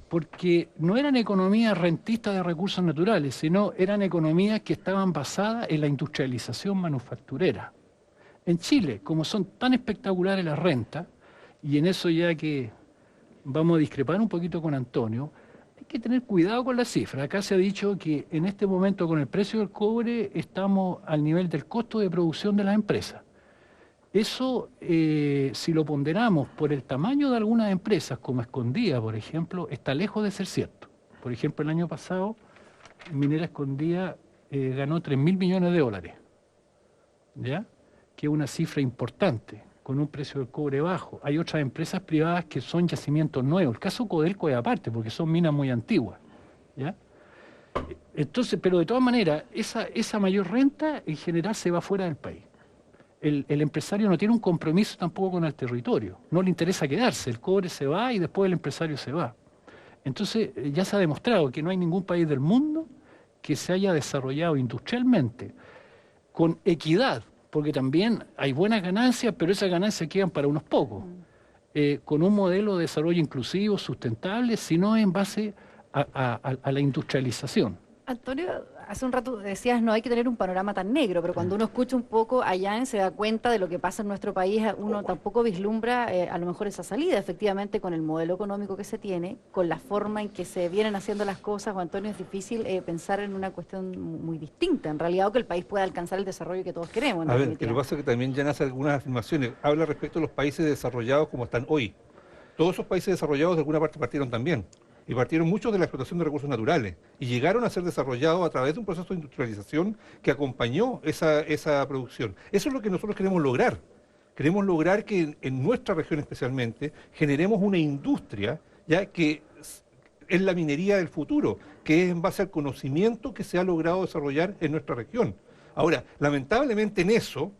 Porque no eran economías rentistas de recursos naturales, sino eran economías que estaban basadas en la industrialización manufacturera. En Chile, como son tan espectaculares las rentas, y en eso ya que vamos a discrepar un poquito con Antonio, hay que tener cuidado con las cifras. Acá se ha dicho que en este momento con el precio del cobre estamos al nivel del costo de producción de las empresas. Eso, si lo ponderamos por el tamaño de algunas empresas, como Escondida, por ejemplo, está lejos de ser cierto. Por ejemplo, el año pasado, Minera Escondida ganó 3.000 millones de dólares, ¿ya? Que es una cifra importante, con un precio del cobre bajo. Hay otras empresas privadas que son yacimientos nuevos. El caso Codelco es aparte, porque son minas muy antiguas, ¿ya? Entonces, pero de todas maneras, esa mayor renta en general se va fuera del país. El empresario no tiene un compromiso tampoco con el territorio, no le interesa quedarse, el cobre se va y después el empresario se va. Entonces ya se ha demostrado que no hay ningún país del mundo que se haya desarrollado industrialmente con equidad, porque también hay buenas ganancias, pero esas ganancias quedan para unos pocos, con un modelo de desarrollo inclusivo, sustentable, sino en base a la industrialización. Antonio, hace un rato decías no hay que tener un panorama tan negro, pero cuando uno escucha un poco allá se da cuenta de lo que pasa en nuestro país, uno tampoco vislumbra a lo mejor esa salida, efectivamente, con el modelo económico que se tiene, con la forma en que se vienen haciendo las cosas, Juan Antonio, es difícil pensar en una cuestión muy distinta, en realidad, o que el país pueda alcanzar el desarrollo que todos queremos. A ver, que lo que pasa es que también ya hace algunas afirmaciones, habla respecto a los países desarrollados como están hoy. Todos esos países desarrollados de alguna parte partieron también. Y partieron muchos de la explotación de recursos naturales y llegaron a ser desarrollados a través de un proceso de industrialización que acompañó esa producción. Eso es lo que nosotros queremos lograr. Queremos lograr que en nuestra región especialmente generemos una industria ya que es la minería del futuro, que es en base al conocimiento que se ha logrado desarrollar en nuestra región. Ahora, lamentablemente en eso,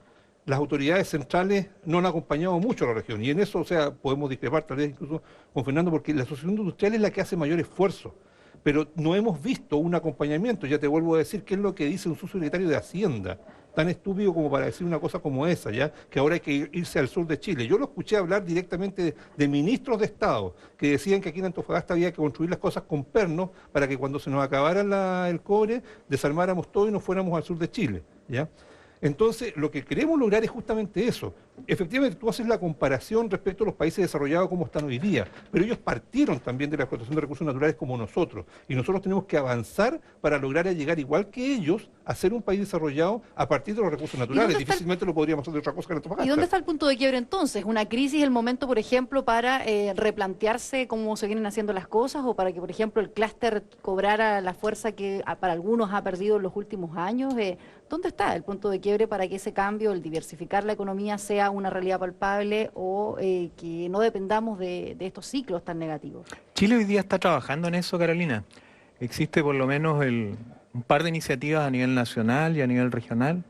las autoridades centrales no han acompañado mucho a la región. Y en eso, o sea, podemos discrepar tal vez incluso con Fernando, porque la asociación industrial es la que hace mayor esfuerzo. Pero no hemos visto un acompañamiento. Ya te vuelvo a decir qué es lo que dice un subsecretario de Hacienda, tan estúpido como para decir una cosa como esa, ya que ahora hay que irse al sur de Chile. Yo lo escuché hablar directamente de ministros de Estado que decían que aquí en Antofagasta había que construir las cosas con pernos para que cuando se nos acabara el cobre desarmáramos todo y nos fuéramos al sur de Chile, ¿ya? Entonces, lo que queremos lograr es justamente eso. Efectivamente, tú haces la comparación respecto a los países desarrollados como están hoy día, pero ellos partieron también de la explotación de recursos naturales como nosotros, y nosotros tenemos que avanzar para lograr llegar igual que ellos a ser un país desarrollado a partir de los recursos naturales. Difícilmente lo podríamos hacer de otra cosa que Antofagasta. ¿Y dónde está el punto de quiebre entonces? ¿Una crisis el momento, por ejemplo, para replantearse cómo se vienen haciendo las cosas o para que, por ejemplo, el clúster cobrara la fuerza que para algunos ha perdido en los últimos años? ¿Dónde está el punto de quiebre para que ese cambio, el diversificar la economía, sea una realidad palpable o que no dependamos de estos ciclos tan negativos? Chile hoy día está trabajando en eso, Carolina. Existe por lo menos un par de iniciativas a nivel nacional y a nivel regional,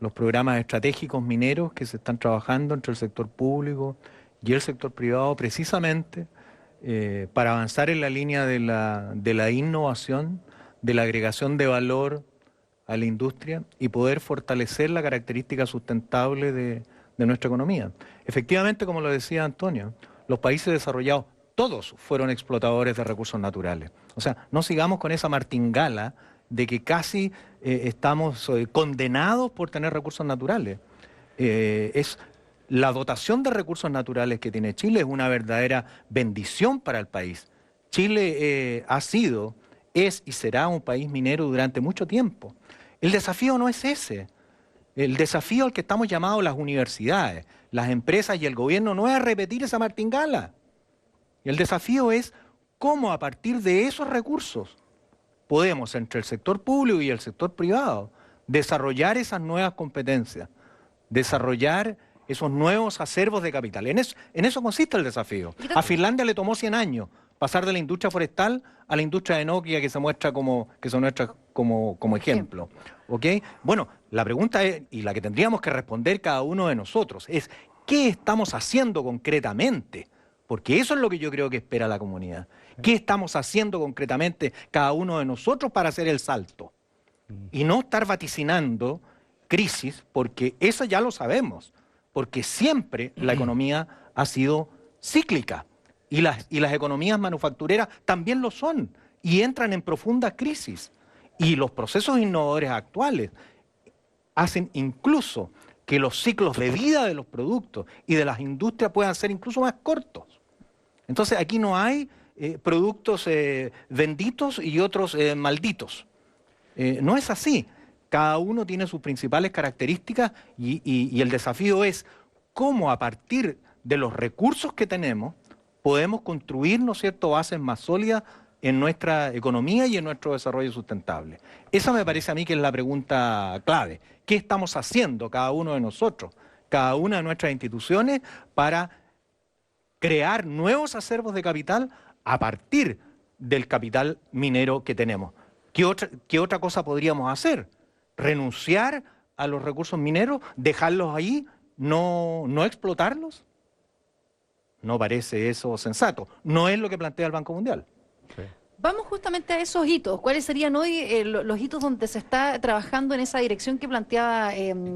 los programas estratégicos mineros que se están trabajando entre el sector público y el sector privado precisamente para avanzar en la línea de la innovación, de la agregación de valor a la industria y poder fortalecer la característica sustentable de nuestra economía. Efectivamente, como lo decía Antonio, los países desarrollados todos fueron explotadores de recursos naturales. O sea, no sigamos con esa martingala de que casi estamos condenados por tener recursos naturales. Es la dotación de recursos naturales que tiene Chile es una verdadera bendición para el país. Chile ha sido, es y será un país minero durante mucho tiempo. El desafío no es ese. El desafío al que estamos llamados las universidades, las empresas y el gobierno no es repetir esa martingala. El desafío es cómo a partir de esos recursos podemos, entre el sector público y el sector privado, desarrollar esas nuevas competencias, desarrollar esos nuevos acervos de capital. En eso consiste el desafío. A Finlandia le tomó 100 años pasar de la industria forestal a la industria de Nokia que se muestra como ejemplo. ¿Ok? Bueno, la pregunta es, y la que tendríamos que responder cada uno de nosotros, es ¿qué estamos haciendo concretamente? Porque eso es lo que yo creo que espera la comunidad. ¿Qué estamos haciendo concretamente cada uno de nosotros para hacer el salto? Y no estar vaticinando crisis, porque eso ya lo sabemos, porque siempre la economía ha sido cíclica y las economías manufactureras también lo son y entran en profundas crisis. Y los procesos innovadores actuales hacen incluso que los ciclos de vida de los productos y de las industrias puedan ser incluso más cortos. Entonces aquí no hay productos benditos y otros malditos. No es así. Cada uno tiene sus principales características y el desafío es cómo a partir de los recursos que tenemos podemos construir, ¿no es cierto?, bases más sólidas en nuestra economía y en nuestro desarrollo sustentable. Esa me parece a mí que es la pregunta clave. ¿Qué estamos haciendo cada uno de nosotros, cada una de nuestras instituciones para crear nuevos acervos de capital a partir del capital minero que tenemos? ¿Qué otra cosa podríamos hacer? ¿Renunciar a los recursos mineros? ¿Dejarlos ahí? ¿No explotarlos? No parece eso sensato. No es lo que plantea el Banco Mundial. Sí. Vamos justamente a esos hitos. ¿Cuáles serían hoy los hitos donde se está trabajando en esa dirección que planteaba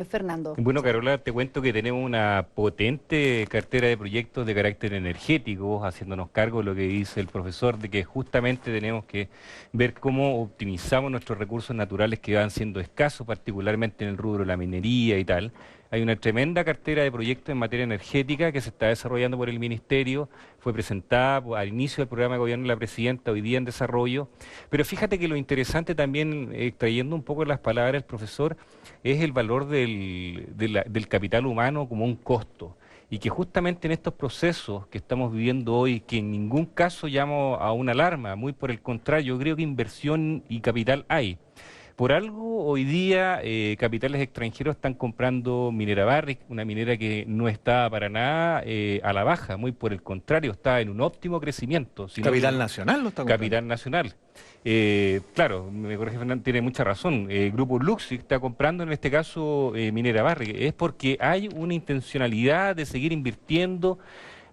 Fernando? Bueno, Carola, te cuento que tenemos una potente cartera de proyectos de carácter energético, haciéndonos cargo de lo que dice el profesor, de que justamente tenemos que ver cómo optimizamos nuestros recursos naturales que van siendo escasos, particularmente en el rubro de la minería y tal. Hay una tremenda cartera de proyectos en materia energética que se está desarrollando por el Ministerio, fue presentada al inicio del programa de gobierno de la Presidenta, hoy día en desarrollo, pero fíjate que lo interesante también, trayendo un poco las palabras del profesor, es el valor del capital humano como un costo, y que justamente en estos procesos que estamos viviendo hoy, que en ningún caso llamo a una alarma, muy por el contrario, yo creo que inversión y capital hay. Por algo, hoy día, capitales extranjeros están comprando Minera Barrick, una minera que no está para nada a la baja, muy por el contrario, está en un óptimo crecimiento. ¿Capital nacional lo está comprando? Capital nacional. Claro, me corrige Fernando, tiene mucha razón. El grupo Luxi está comprando en este caso Minera Barrick. Es porque hay una intencionalidad de seguir invirtiendo.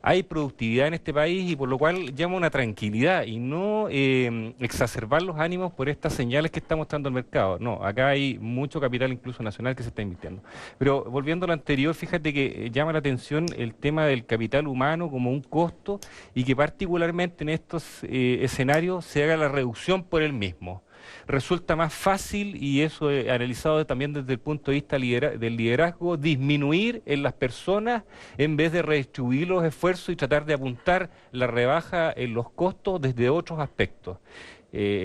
Hay productividad en este país y por lo cual llama una tranquilidad y no exacerbar los ánimos por estas señales que está mostrando el mercado. No, acá hay mucho capital incluso nacional que se está invirtiendo. Pero volviendo a lo anterior, fíjate que llama la atención el tema del capital humano como un costo y que particularmente en estos escenarios se haga la reducción por el mismo. Resulta más fácil, y eso analizado también desde el punto de vista del liderazgo, disminuir en las personas en vez de redistribuir los esfuerzos y tratar de apuntar la rebaja en los costos desde otros aspectos.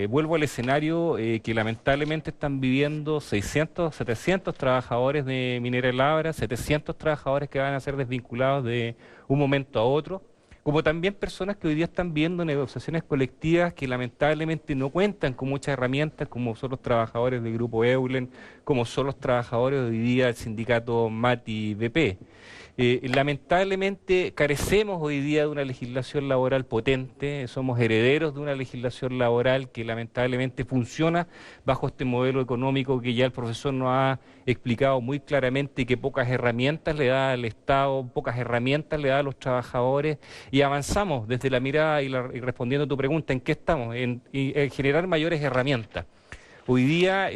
Vuelvo al escenario que lamentablemente están viviendo 600, 700 trabajadores de Minera Labra, 700 trabajadores que van a ser desvinculados de un momento a otro, como también personas que hoy día están viendo negociaciones colectivas que lamentablemente no cuentan con muchas herramientas, como son los trabajadores del Grupo Eulen, como son los trabajadores hoy día del sindicato MATI-BP. Lamentablemente carecemos hoy día de una legislación laboral potente, somos herederos de una legislación laboral que lamentablemente funciona bajo este modelo económico que ya el profesor nos ha explicado muy claramente, que pocas herramientas le da al Estado, pocas herramientas le da a los trabajadores, y y avanzamos desde la mirada y respondiendo a tu pregunta, ¿en qué estamos? En generar mayores herramientas. Hoy día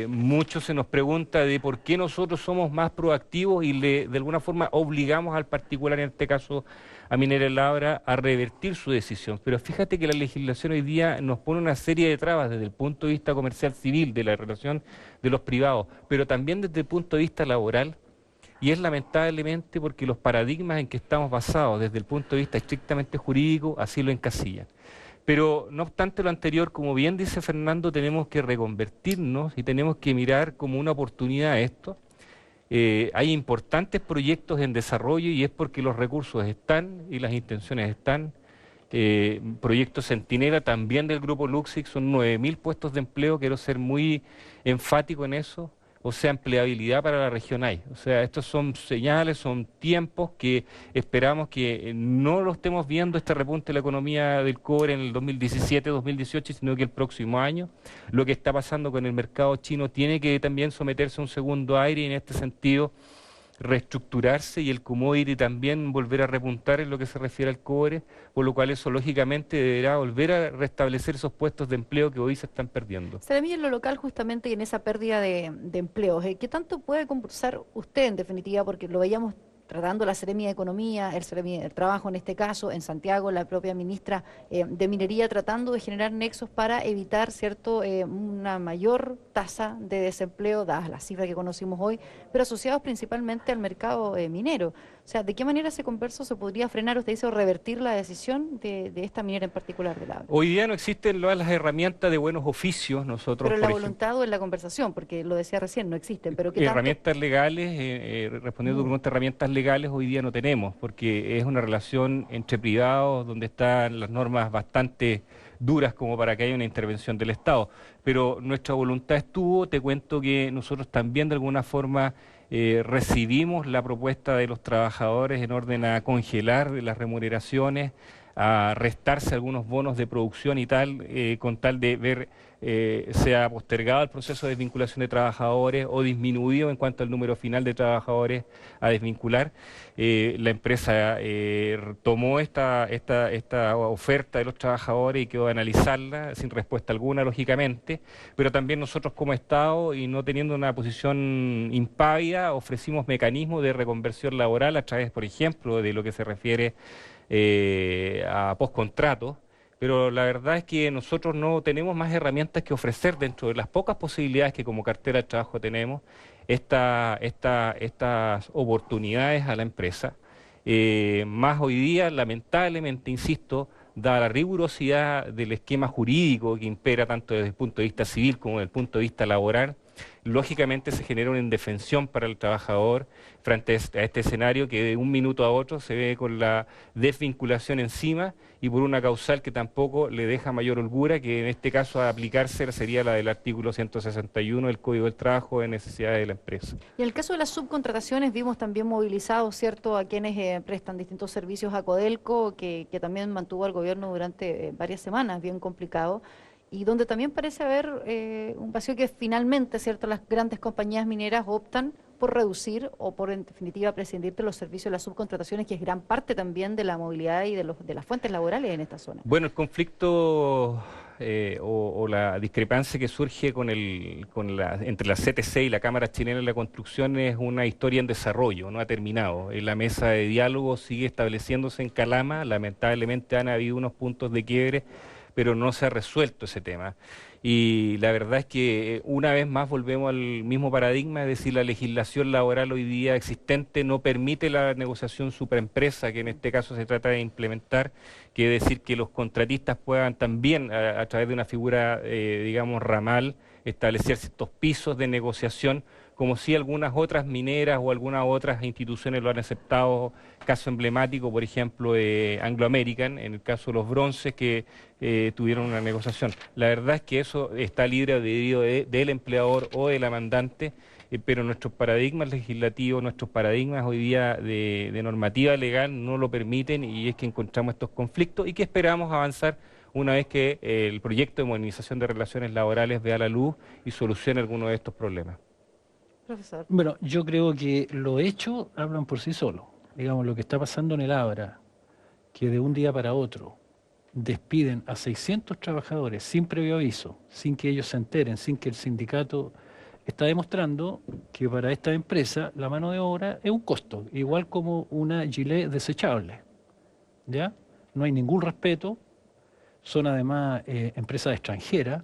mucho se nos pregunta de por qué nosotros somos más proactivos y de alguna forma obligamos al particular, en este caso a Minera Laura, a revertir su decisión. Pero fíjate que la legislación hoy día nos pone una serie de trabas desde el punto de vista comercial civil, de la relación de los privados, pero también desde el punto de vista laboral. Y es lamentablemente porque los paradigmas en que estamos basados desde el punto de vista estrictamente jurídico así lo encasillan. Pero no obstante lo anterior, como bien dice Fernando, tenemos que reconvertirnos y tenemos que mirar como una oportunidad esto. Hay importantes proyectos en desarrollo y es porque los recursos están y las intenciones están. Proyecto Centinela también del Grupo Luxic, son 9.000 puestos de empleo, quiero ser muy enfático en eso. O sea, empleabilidad para la región hay. O sea, estos son señales, son tiempos que esperamos que no lo estemos viendo este repunte de la economía del cobre en el 2017-2018, sino que el próximo año. Lo que está pasando con el mercado chino tiene que también someterse a un segundo aire y en este sentido reestructurarse y el commodity también volver a repuntar en lo que se refiere al cobre, por lo cual eso lógicamente deberá volver a restablecer esos puestos de empleo que hoy se están perdiendo. Seremi, en lo local justamente y en esa pérdida de empleos, ¿qué tanto puede concursar usted en definitiva? Porque lo veíamos tratando la Seremi de Economía, el Seremi del Trabajo en este caso, en Santiago, la propia ministra de Minería, tratando de generar nexos para evitar, ¿cierto?, una mayor tasa de desempleo, dadas las cifras que conocimos hoy, pero asociados principalmente al mercado minero. O sea, ¿de qué manera ese converso se podría frenar, usted dice, o revertir la decisión de esta minera en particular de Laura? Hoy día no existen las herramientas de buenos oficios, nosotros... Pero la voluntad o en la conversación, porque lo decía recién, no existen, pero ¿qué tanto? Herramientas legales, respondiendo a tu pregunta, herramientas legales hoy día no tenemos, porque es una relación entre privados donde están las normas bastante duras como para que haya una intervención del Estado. Pero nuestra voluntad estuvo, te cuento que nosotros también de alguna forma recibimos la propuesta de los trabajadores en orden a congelar las remuneraciones, a restarse algunos bonos de producción y tal, con tal de ver sea postergado el proceso de desvinculación de trabajadores o disminuido en cuanto al número final de trabajadores a desvincular. La empresa tomó esta oferta de los trabajadores y quedó a analizarla sin respuesta alguna, lógicamente, pero también nosotros como Estado, y no teniendo una posición impávida, ofrecimos mecanismos de reconversión laboral a través, por ejemplo, de lo que se refiere a postcontratos, pero la verdad es que nosotros no tenemos más herramientas que ofrecer dentro de las pocas posibilidades que como cartera de trabajo tenemos, estas oportunidades a la empresa. Más hoy día, lamentablemente, insisto, dada la rigurosidad del esquema jurídico que impera tanto desde el punto de vista civil como desde el punto de vista laboral, lógicamente se genera una indefensión para el trabajador frente a este escenario que de un minuto a otro se ve con la desvinculación encima y por una causal que tampoco le deja mayor holgura, que en este caso a aplicarse sería la del artículo 161 del Código del Trabajo de necesidades de la empresa. Y en el caso de las subcontrataciones vimos también movilizados, ¿cierto?, a quienes prestan distintos servicios a Codelco, que también mantuvo al gobierno durante varias semanas, bien complicado, y donde también parece haber un vacío que finalmente, ¿cierto?, las grandes compañías mineras optan por reducir o por, en definitiva, prescindir de los servicios de las subcontrataciones, que es gran parte también de la movilidad y de las fuentes laborales en esta zona. Bueno, el conflicto o la discrepancia que surge entre la CTC y la Cámara Chilena de la Construcción es una historia en desarrollo, no ha terminado. La mesa de diálogo sigue estableciéndose en Calama, lamentablemente han habido unos puntos de quiebre, pero no se ha resuelto ese tema. Y la verdad es que una vez más volvemos al mismo paradigma, es decir, la legislación laboral hoy día existente no permite la negociación superempresa, que en este caso se trata de implementar, que es decir, que los contratistas puedan también, a través de una figura, digamos, ramal, establecer ciertos pisos de negociación, como si algunas otras mineras o algunas otras instituciones lo han aceptado. Caso emblemático, por ejemplo, Anglo American, en el caso de los bronces que tuvieron una negociación. La verdad es que eso está libre del empleador o de la mandante, pero nuestros paradigmas legislativos, nuestros paradigmas hoy día de normativa legal no lo permiten, y es que encontramos estos conflictos y que esperamos avanzar una vez que el proyecto de modernización de relaciones laborales vea la luz y solucione algunos de estos problemas. Profesor. Bueno, yo creo que los hechos hablan por sí solos. Digamos, lo que está pasando en el Abra, que de un día para otro despiden a 600 trabajadores sin previo aviso, sin que ellos se enteren, sin que el sindicato, está demostrando que para esta empresa la mano de obra es un costo, igual como una gilet desechable. ¿Ya? No hay ningún respeto, son además empresas extranjeras,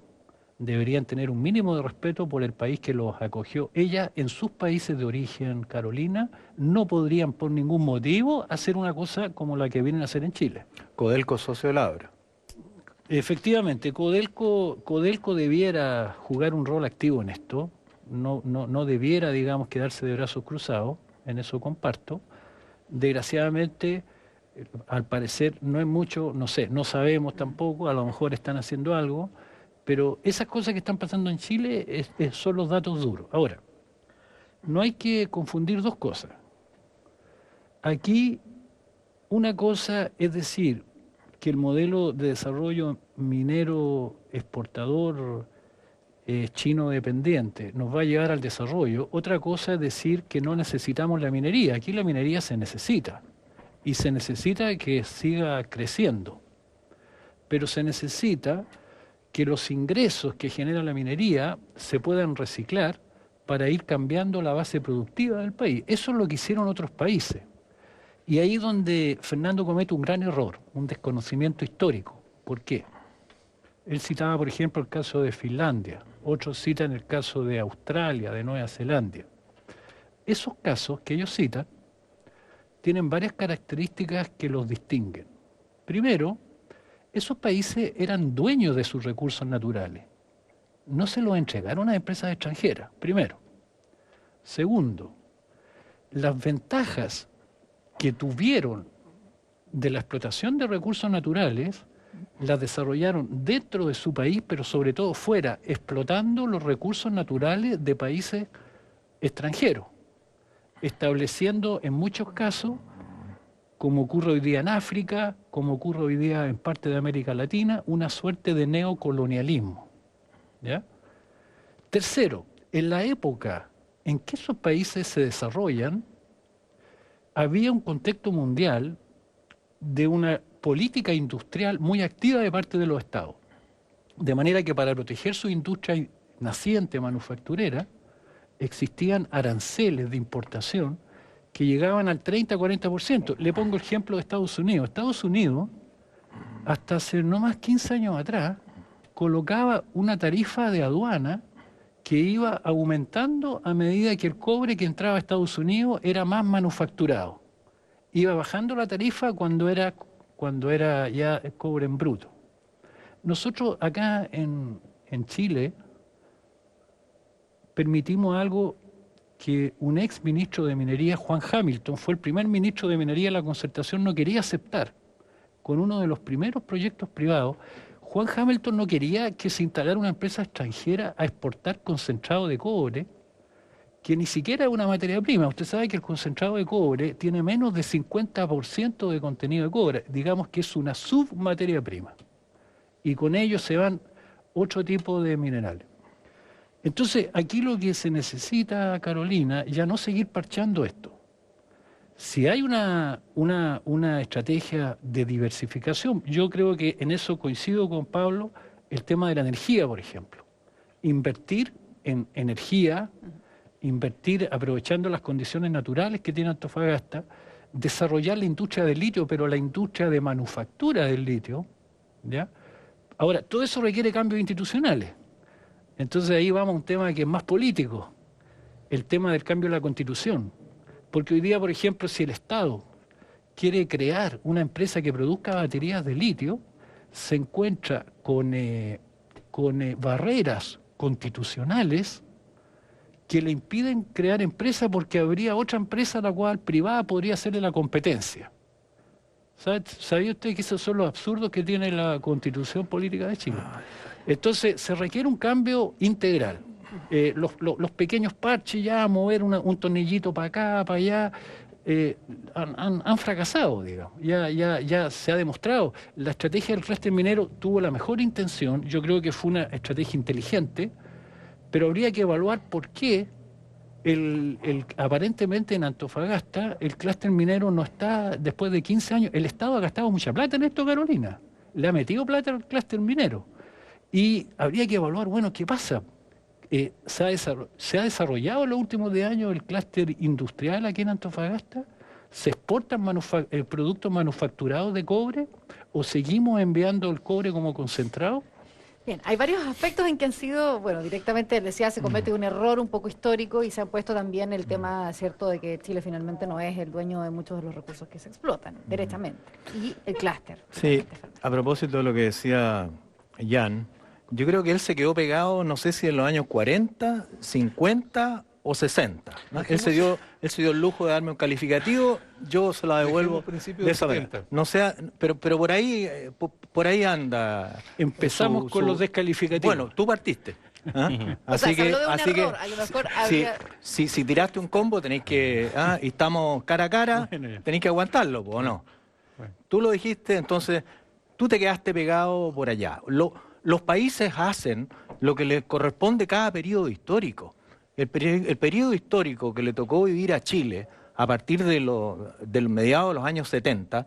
deberían tener un mínimo de respeto por el país que los acogió. Ellas, en sus países de origen, Carolina, no podrían por ningún motivo hacer una cosa como la que vienen a hacer en Chile. Codelco socio de Labra. Efectivamente, Codelco debiera jugar un rol activo en esto, no debiera, digamos, quedarse de brazos cruzados, en eso comparto. Desgraciadamente, al parecer no es mucho, no sé, no sabemos tampoco, a lo mejor están haciendo algo, pero esas cosas que están pasando en Chile son los datos duros. Ahora, no hay que confundir dos cosas. Aquí una cosa es decir que el modelo de desarrollo minero exportador chino dependiente nos va a llevar al desarrollo. Otra cosa es decir que no necesitamos la minería. Aquí la minería se necesita y se necesita que siga creciendo, pero se necesita que los ingresos que genera la minería se puedan reciclar para ir cambiando la base productiva del país. Eso es lo que hicieron otros países. Y ahí es donde Fernando comete un gran error, un desconocimiento histórico. ¿Por qué? Él citaba, por ejemplo, el caso de Finlandia, otros citan el caso de Australia, de Nueva Zelanda. Esos casos que ellos citan tienen varias características que los distinguen. Primero, esos países eran dueños de sus recursos naturales. No se los entregaron a empresas extranjeras, primero. Segundo, las ventajas que tuvieron de la explotación de recursos naturales las desarrollaron dentro de su país, pero sobre todo fuera, explotando los recursos naturales de países extranjeros, estableciendo en muchos casos, como ocurre hoy día en África, como ocurre hoy día en parte de América Latina, una suerte de neocolonialismo. ¿Ya? Tercero, en la época en que esos países se desarrollan, había un contexto mundial de una política industrial muy activa de parte de los estados. De manera que para proteger su industria naciente manufacturera, existían aranceles de importación que llegaban al 30-40%. Le pongo el ejemplo de Estados Unidos. Estados Unidos, hasta hace no más 15 años atrás, colocaba una tarifa de aduana que iba aumentando a medida que el cobre que entraba a Estados Unidos era más manufacturado. Iba bajando la tarifa cuando era ya el cobre en bruto. Nosotros acá en Chile permitimos algo que un ex ministro de Minería, Juan Hamilton, fue el primer ministro de Minería de la Concertación, no quería aceptar. Con uno de los primeros proyectos privados, Juan Hamilton no quería que se instalara una empresa extranjera a exportar concentrado de cobre, que ni siquiera es una materia prima. Usted sabe que el concentrado de cobre tiene menos de 50% de contenido de cobre, digamos que es una submateria prima. Y con ello se van otro tipo de minerales. Entonces, aquí lo que se necesita, Carolina, ya no seguir parchando esto. Si hay una estrategia de diversificación, yo creo que en eso coincido con Pablo, el tema de la energía, por ejemplo. Invertir en energía, invertir aprovechando las condiciones naturales que tiene Antofagasta, desarrollar la industria del litio, pero la industria de manufactura del litio, ¿ya? Ahora, todo eso requiere cambios institucionales. Entonces ahí vamos a un tema que es más político, el tema del cambio de la Constitución. Porque hoy día, por ejemplo, si el Estado quiere crear una empresa que produzca baterías de litio, se encuentra con barreras constitucionales que le impiden crear empresa porque habría otra empresa a la cual privada podría hacerle la competencia. ¿Sabía usted que esos son los absurdos que tiene la Constitución Política de Chile? Entonces, se requiere un cambio integral. Los pequeños parches ya, mover un tornillito para acá, para allá, han fracasado, digamos. Ya se ha demostrado. La estrategia del clúster minero tuvo la mejor intención, yo creo que fue una estrategia inteligente, pero habría que evaluar por qué aparentemente en Antofagasta el clúster minero no está, después de 15 años, el Estado ha gastado mucha plata en esto, Carolina. Le ha metido plata al clúster minero. Y habría que evaluar, bueno, ¿qué pasa? ¿Se ha desarrollado en los últimos 10 años el clúster industrial aquí en Antofagasta? ¿Se exportan productos manufacturados de cobre? ¿O seguimos enviando el cobre como concentrado? Bien, hay varios aspectos en que han sido, bueno, directamente decía, se comete un error un poco histórico y se ha puesto también el tema, cierto, de que Chile finalmente no es el dueño de muchos de los recursos que se explotan, derechamente. Y el clúster. Sí, a propósito de lo que decía Jan, yo creo que él se quedó pegado, no sé si en los años 40, 50 o 60. ¿no? Él se dio el lujo de darme un calificativo, yo se la devuelvo de esa manera. No sea, pero por ahí anda. Empezamos con los descalificativos. Bueno, tú partiste. ¿Ah? Así que, si tiraste un combo tenéis que, y estamos cara a cara, tenéis que aguantarlo, ¿o no? Tú lo dijiste, entonces tú te quedaste pegado por allá. Los países hacen lo que les corresponde a cada periodo histórico. El periodo histórico que le tocó vivir a Chile a partir del mediados de los años 70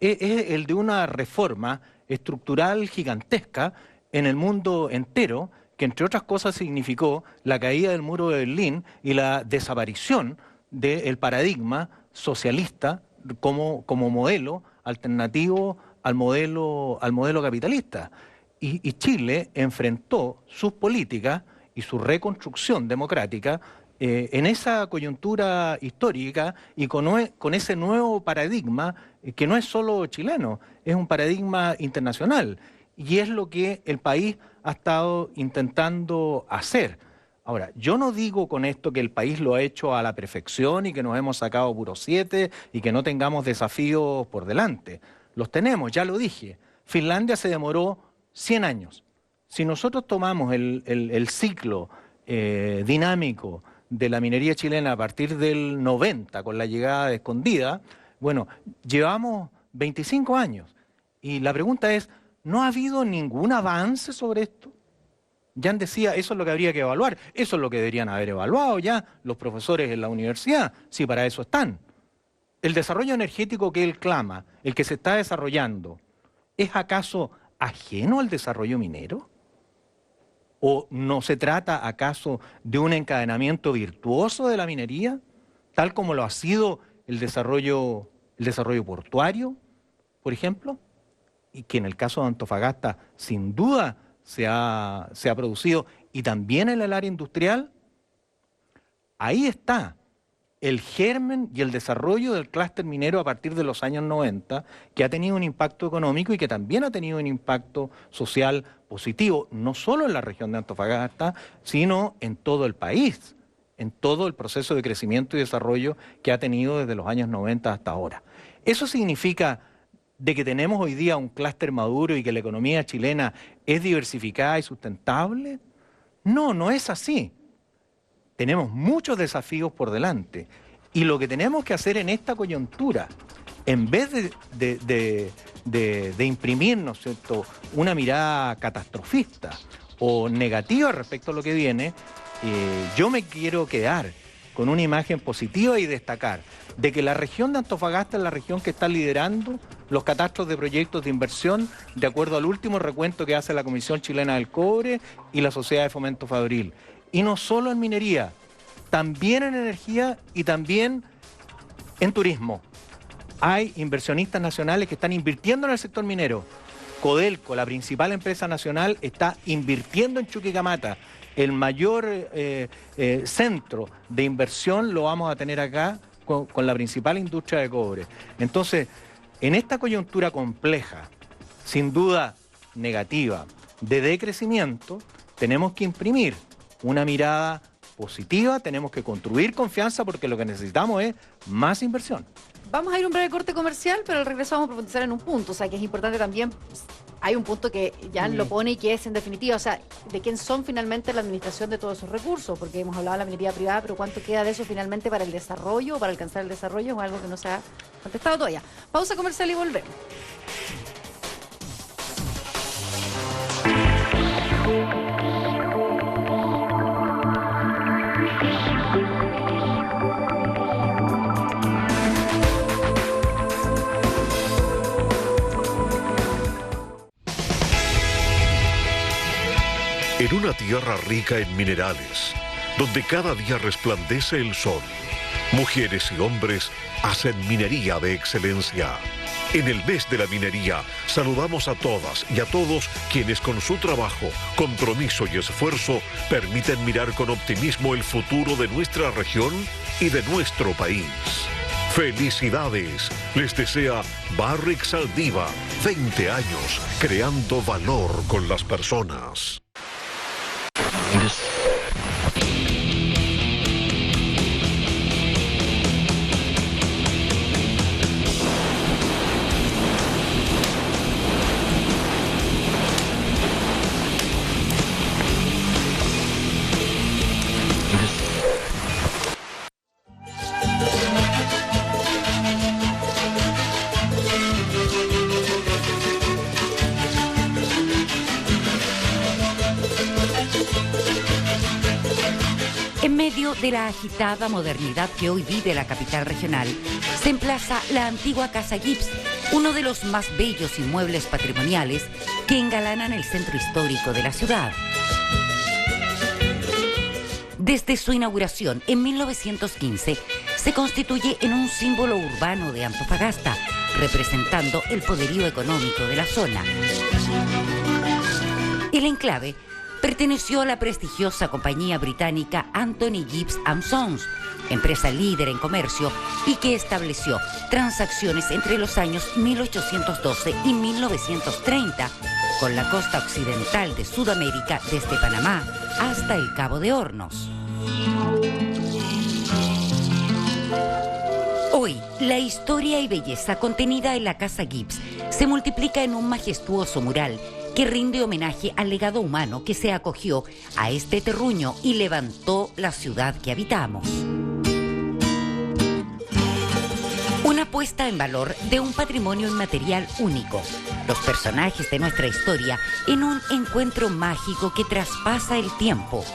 es el de una reforma estructural gigantesca en el mundo entero, que entre otras cosas significó la caída del muro de Berlín y la desaparición del paradigma socialista como modelo alternativo al modelo capitalista. Y Chile enfrentó sus políticas y su reconstrucción democrática en esa coyuntura histórica y con ese nuevo paradigma que no es solo chileno, es un paradigma internacional. Y es lo que el país ha estado intentando hacer. Ahora, yo no digo con esto que el país lo ha hecho a la perfección y que nos hemos sacado puro 7 y que no tengamos desafíos por delante. Los tenemos, ya lo dije. Finlandia se demoró 100 años. Si nosotros tomamos el ciclo dinámico de la minería chilena a partir del 90, con la llegada de Escondida, bueno, llevamos 25 años. Y la pregunta es, ¿no ha habido ningún avance sobre esto? Jan decía, eso es lo que habría que evaluar, eso es lo que deberían haber evaluado ya los profesores en la universidad, si para eso están. ¿El desarrollo energético que él clama, el que se está desarrollando, es acaso ajeno al desarrollo minero? ¿O no se trata acaso de un encadenamiento virtuoso de la minería, tal como lo ha sido el desarrollo portuario, por ejemplo? Y que en el caso de Antofagasta, sin duda, se ha producido, y también en el área industrial. Ahí está el germen y el desarrollo del clúster minero a partir de los años 90, que ha tenido un impacto económico y que también ha tenido un impacto social positivo, no solo en la región de Antofagasta, sino en todo el país, en todo el proceso de crecimiento y desarrollo que ha tenido desde los años 90 hasta ahora. ¿Eso significa de que tenemos hoy día un clúster maduro y que la economía chilena es diversificada y sustentable? No, no es así. Tenemos muchos desafíos por delante y lo que tenemos que hacer en esta coyuntura, en vez de imprimirnos, ¿cierto?, una mirada catastrofista o negativa respecto a lo que viene, yo me quiero quedar con una imagen positiva y destacar de que la región de Antofagasta es la región que está liderando los catastros de proyectos de inversión de acuerdo al último recuento que hace la Comisión Chilena del Cobre y la Sociedad de Fomento Fabril. Y no solo en minería, también en energía y también en turismo. Hay inversionistas nacionales que están invirtiendo en el sector minero. Codelco, la principal empresa nacional, está invirtiendo en Chuquicamata. El mayor centro de inversión lo vamos a tener acá con la principal industria de cobre. Entonces, en esta coyuntura compleja, sin duda negativa, de decrecimiento, tenemos que imprimir una mirada positiva, tenemos que construir confianza porque lo que necesitamos es más inversión. Vamos a ir a un breve corte comercial, pero al regreso vamos a profundizar en un punto, o sea, que es importante también, hay un punto que Jan lo pone y que es en definitiva, o sea, de quién son finalmente la administración de todos esos recursos, porque hemos hablado de la minería privada, pero cuánto queda de eso finalmente para el desarrollo, para alcanzar el desarrollo, es algo que no se ha contestado todavía. Pausa comercial y volvemos. En una tierra rica en minerales, donde cada día resplandece el sol, mujeres y hombres hacen minería de excelencia. En el mes de la minería, saludamos a todas y a todos quienes con su trabajo, compromiso y esfuerzo permiten mirar con optimismo el futuro de nuestra región y de nuestro país. ¡Felicidades! Les desea Barrick Saldívar, 20 años creando valor con las personas. En medio de la agitada modernidad que hoy vive la capital regional, se emplaza la antigua Casa Gibbs, uno de los más bellos inmuebles patrimoniales que engalanan el centro histórico de la ciudad. Desde su inauguración en 1915, se constituye en un símbolo urbano de Antofagasta, representando el poderío económico de la zona. El enclave perteneció a la prestigiosa compañía británica Anthony Gibbs & Sons, empresa líder en comercio y que estableció transacciones entre los años 1812 y 1930 con la costa occidental de Sudamérica desde Panamá hasta el Cabo de Hornos. Hoy, la historia y belleza contenida en la Casa Gibbs se multiplica en un majestuoso mural que rinde homenaje al legado humano que se acogió a este terruño y levantó la ciudad que habitamos. Una puesta en valor de un patrimonio inmaterial único, los personajes de nuestra historia en un encuentro mágico que traspasa el tiempo.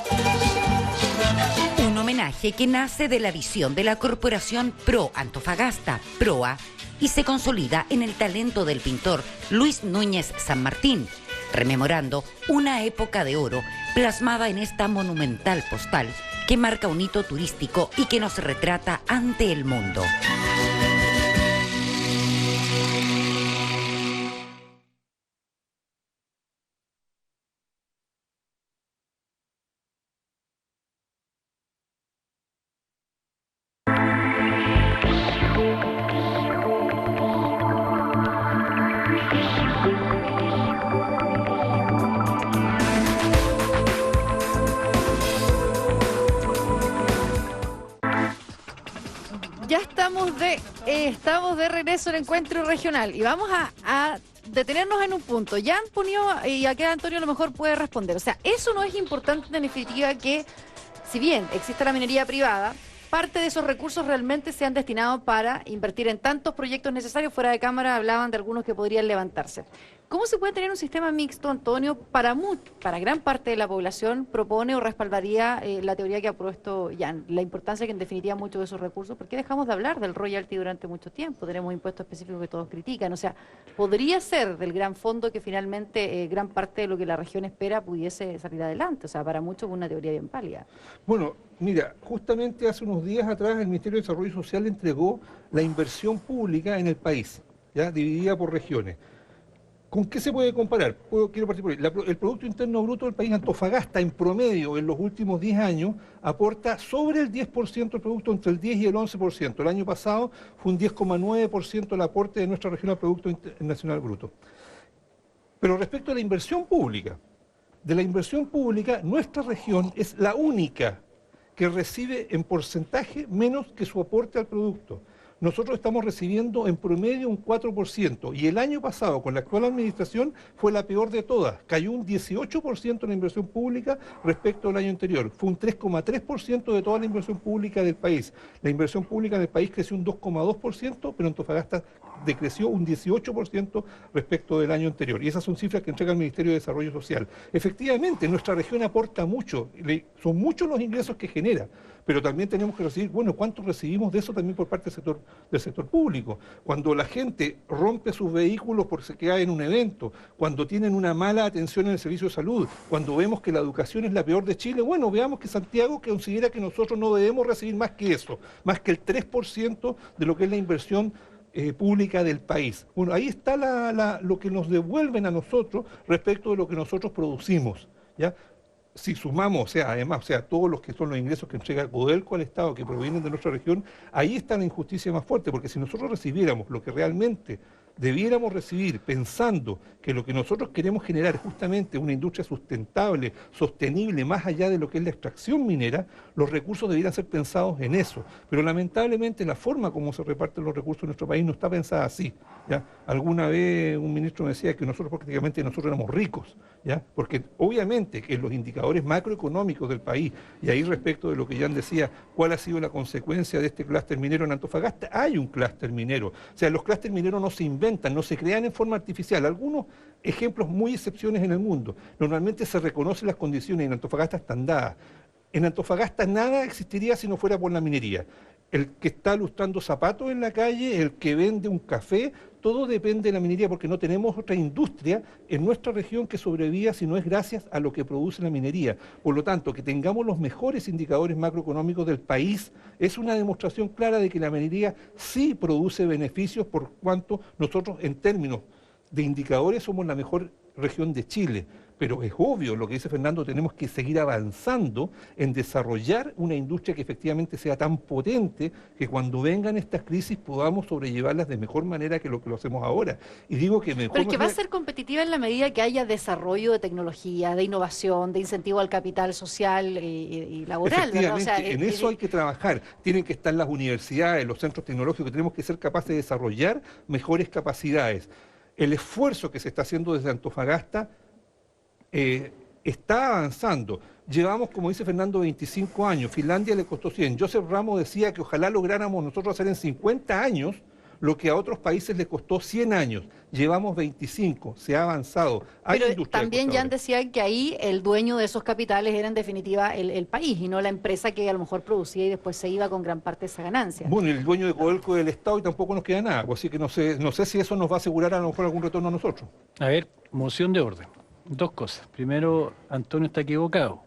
Un homenaje que nace de la visión de la Corporación Pro Antofagasta, PROA, y se consolida en el talento del pintor Luis Núñez San Martín, rememorando una época de oro plasmada en esta monumental postal que marca un hito turístico y que nos retrata ante el mundo. Ya estamos de regreso al encuentro regional y vamos a detenernos en un punto. Ya han ponido, y aquí Antonio a lo mejor puede responder, o sea, eso no es importante en definitiva que, si bien existe la minería privada, parte de esos recursos realmente se han destinado para invertir en tantos proyectos necesarios. Fuera de cámara hablaban de algunos que podrían levantarse. ¿Cómo se puede tener un sistema mixto, Antonio? Para gran parte de la población propone o respaldaría la teoría que ha propuesto Jan, la importancia que en definitiva muchos de esos recursos, ¿por qué dejamos de hablar del royalty durante mucho tiempo? Tenemos impuestos específicos que todos critican, o sea, podría ser del gran fondo que finalmente gran parte de lo que la región espera pudiese salir adelante, o sea, para muchos una teoría bien pálida. Bueno, mira, justamente hace unos días atrás el Ministerio de Desarrollo Social entregó la inversión pública en el país, ya dividida por regiones. ¿Con qué se puede comparar? Quiero partir por ahí. El Producto Interno Bruto del país, Antofagasta, en promedio, en los últimos 10 años, aporta sobre el 10% del producto, entre el 10 y el 11%. El año pasado fue un 10,9% el aporte de nuestra región al Producto Nacional Bruto. Pero respecto a la inversión pública, nuestra región es la única que recibe en porcentaje menos que su aporte al producto. Nosotros estamos recibiendo en promedio un 4%, y el año pasado, con la actual administración, fue la peor de todas. Cayó un 18% en la inversión pública respecto al año anterior. Fue un 3,3% de toda la inversión pública del país. La inversión pública del país creció un 2,2%, pero Antofagasta decreció un 18% respecto del año anterior. Y esas son cifras que entrega el Ministerio de Desarrollo Social. Efectivamente, nuestra región aporta mucho, son muchos los ingresos que genera, pero también tenemos que recibir, bueno, ¿cuánto recibimos de eso también por parte del sector público? Cuando la gente rompe sus vehículos porque se queda en un evento, cuando tienen una mala atención en el servicio de salud, cuando vemos que la educación es la peor de Chile, bueno, veamos que Santiago considera que nosotros no debemos recibir más que eso, más que el 3% de lo que es la inversión pública del país. Bueno, ahí está lo que nos devuelven a nosotros respecto de lo que nosotros producimos, ¿ya? Si sumamos, además, todos los que son los ingresos que entrega Codelco al Estado, que provienen de nuestra región, ahí está la injusticia más fuerte, porque si nosotros recibiéramos lo que realmente debiéramos recibir, pensando que lo que nosotros queremos generar es justamente una industria sustentable, sostenible, más allá de lo que es la extracción minera, los recursos debieran ser pensados en eso. Pero lamentablemente la forma como se reparten los recursos en nuestro país no está pensada así, ¿ya? Alguna vez un ministro me decía que nosotros éramos ricos, ¿ya? Porque obviamente que los indicadores macroeconómicos del país, y ahí respecto de lo que Jan decía, cuál ha sido la consecuencia de este clúster minero en Antofagasta, hay un clúster minero. O sea, los clústeres mineros no se inventan, no se crean en forma artificial. Algunos ejemplos muy excepciones en el mundo. Normalmente se reconocen las condiciones y en Antofagasta están dadas. En Antofagasta nada existiría si no fuera por la minería. El que está lustrando zapatos en la calle, el que vende un café, todo depende de la minería porque no tenemos otra industria en nuestra región que sobreviva si no es gracias a lo que produce la minería. Por lo tanto, que tengamos los mejores indicadores macroeconómicos del país es una demostración clara de que la minería sí produce beneficios por cuanto nosotros en términos de indicadores somos la mejor región de Chile. Pero es obvio lo que dice Fernando, tenemos que seguir avanzando en desarrollar una industria que efectivamente sea tan potente que cuando vengan estas crisis podamos sobrellevarlas de mejor manera que lo hacemos ahora. Y digo que mejor... Pero es que va a ser competitiva en la medida que haya desarrollo de tecnología, de innovación, de incentivo al capital social y laboral, ¿verdad? O sea, en eso hay que trabajar. Tienen que estar las universidades, los centros tecnológicos, tenemos que ser capaces de desarrollar mejores capacidades. El esfuerzo que se está haciendo desde Antofagasta está avanzando. Llevamos, como dice Fernando, 25 años. Finlandia le costó 100. Joseph Ramos decía que ojalá lográramos nosotros hacer en 50 años lo que a otros países les costó 100 años. Llevamos 25, se ha avanzado. Pero también Jan decía que ahí el dueño de esos capitales era en definitiva el país y no la empresa que a lo mejor producía y después se iba con gran parte de esa ganancia. Bueno, el dueño de Codelco es el Estado y tampoco nos queda nada. Así que no sé si eso nos va a asegurar a lo mejor algún retorno a nosotros. A ver, moción de orden. Dos cosas. Primero, Antonio está equivocado.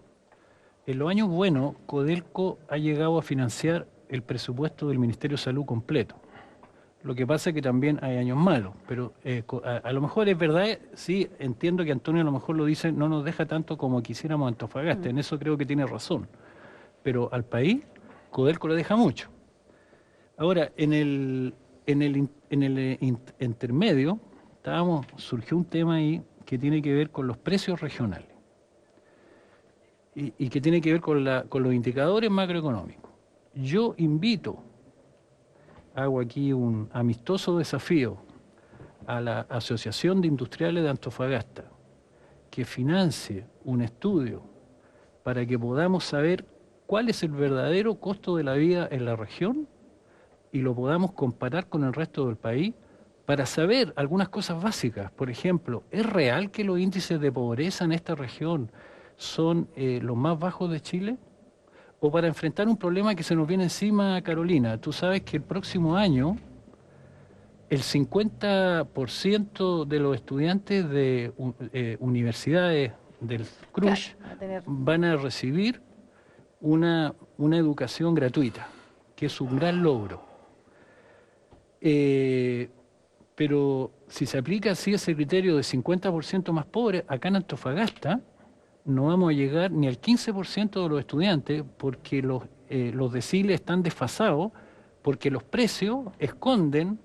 En los años buenos, Codelco ha llegado a financiar el presupuesto del Ministerio de Salud completo. Lo que pasa es que también hay años malos, pero a lo mejor es verdad, sí, entiendo que Antonio a lo mejor lo dice, no nos deja tanto como quisiéramos Antofagasta, en eso creo que tiene razón. Pero al país, Codelco le deja mucho. Ahora, en el intermedio, surgió un tema ahí que tiene que ver con los precios regionales y que tiene que ver con los indicadores macroeconómicos. Yo hago aquí un amistoso desafío a la Asociación de Industriales de Antofagasta que financie un estudio para que podamos saber cuál es el verdadero costo de la vida en la región y lo podamos comparar con el resto del país para saber algunas cosas básicas. Por ejemplo, ¿es real que los índices de pobreza en esta región son los más bajos de Chile? O para enfrentar un problema que se nos viene encima, Carolina. Tú sabes que el próximo año el 50% de los estudiantes de universidades del CRUSH van a recibir una educación gratuita, que es un gran logro. Pero si se aplica así ese criterio de 50% más pobres, acá en Antofagasta no vamos a llegar ni al 15% de los estudiantes porque los deciles están desfasados, porque los precios esconden,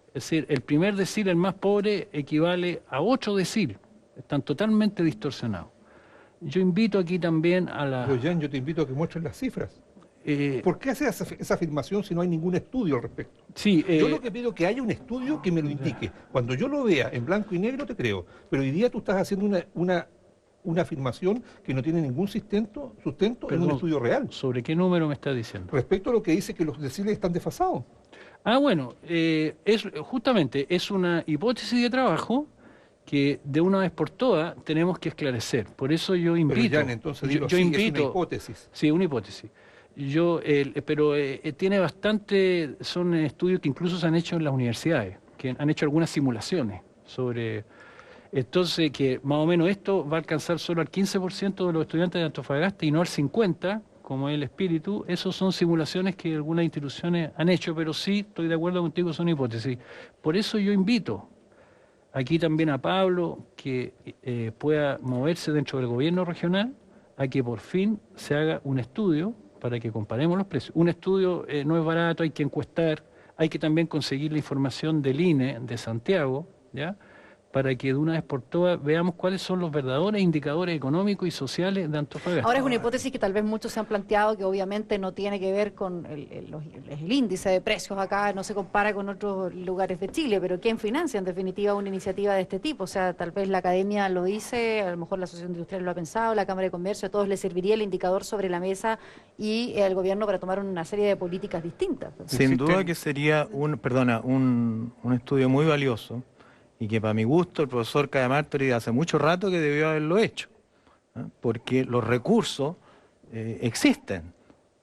es decir, el primer decil, el más pobre, equivale a 8 deciles, están totalmente distorsionados. Yo invito aquí también a la... Pero Jan, yo te invito a que muestres las cifras. ¿Por qué hace esa afirmación si no hay ningún estudio al respecto? Sí, yo lo que pido es que haya un estudio que me lo indique. Cuando yo lo vea en blanco y negro te creo, pero hoy día tú estás haciendo una afirmación que no tiene ningún sustento en un estudio real. ¿Sobre qué número me está diciendo? Respecto a lo que dice que los deciles están desfasados. Bueno, justamente es una hipótesis de trabajo que de una vez por todas tenemos que esclarecer. Por eso yo invito... Pero Jan, entonces digo, yo invito, es una hipótesis. Sí, una hipótesis. Pero tiene bastante, son estudios que incluso se han hecho en las universidades, que han hecho algunas simulaciones sobre... Entonces, que más o menos esto va a alcanzar solo al 15% de los estudiantes de Antofagasta y no al 50%, como es el espíritu. Esos son simulaciones que algunas instituciones han hecho, pero sí, estoy de acuerdo contigo, son hipótesis. Por eso yo invito aquí también a Pablo, que pueda moverse dentro del gobierno regional, a que por fin se haga un estudio para que comparemos los precios. Un estudio no es barato, hay que encuestar, hay que también conseguir la información del INE de Santiago, ¿ya?, para que de una vez por todas veamos cuáles son los verdaderos indicadores económicos y sociales de Antofagasta. Ahora es una hipótesis que tal vez muchos se han planteado, que obviamente no tiene que ver con el índice de precios acá, no se compara con otros lugares de Chile, pero ¿quién financia en definitiva una iniciativa de este tipo? O sea, tal vez la academia lo dice, a lo mejor la Asociación Industrial lo ha pensado, la Cámara de Comercio, a todos les serviría el indicador sobre la mesa y el gobierno para tomar una serie de políticas distintas. Sin duda que sería un estudio muy valioso, y que para mi gusto el profesor Cademartori hace mucho rato que debió haberlo hecho, ¿eh? Porque los recursos existen.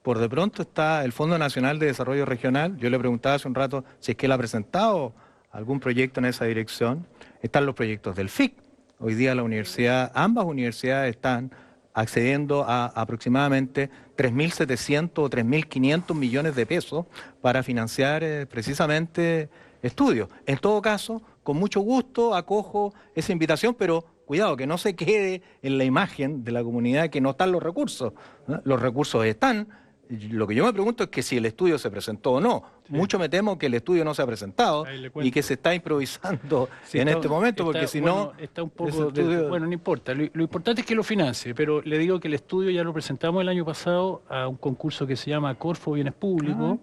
Por de pronto está el Fondo Nacional de Desarrollo Regional, yo le preguntaba hace un rato si es que él ha presentado algún proyecto en esa dirección. Están los proyectos del FIC, hoy día la universidad, ambas universidades están accediendo a aproximadamente 3.700 o 3.500 millones de pesos para financiar precisamente estudios. En todo caso, con mucho gusto acojo esa invitación, pero cuidado, que no se quede en la imagen de la comunidad que no están los recursos, ¿no? Los recursos están. Lo que yo me pregunto es que si el estudio se presentó o no. Sí. Mucho me temo que el estudio no se ha presentado y que se está improvisando este momento, porque si no... Está un poco... Bueno, no importa. Lo importante es que lo financie, pero le digo que el estudio ya lo presentamos el año pasado a un concurso que se llama Corfo Bienes Públicos,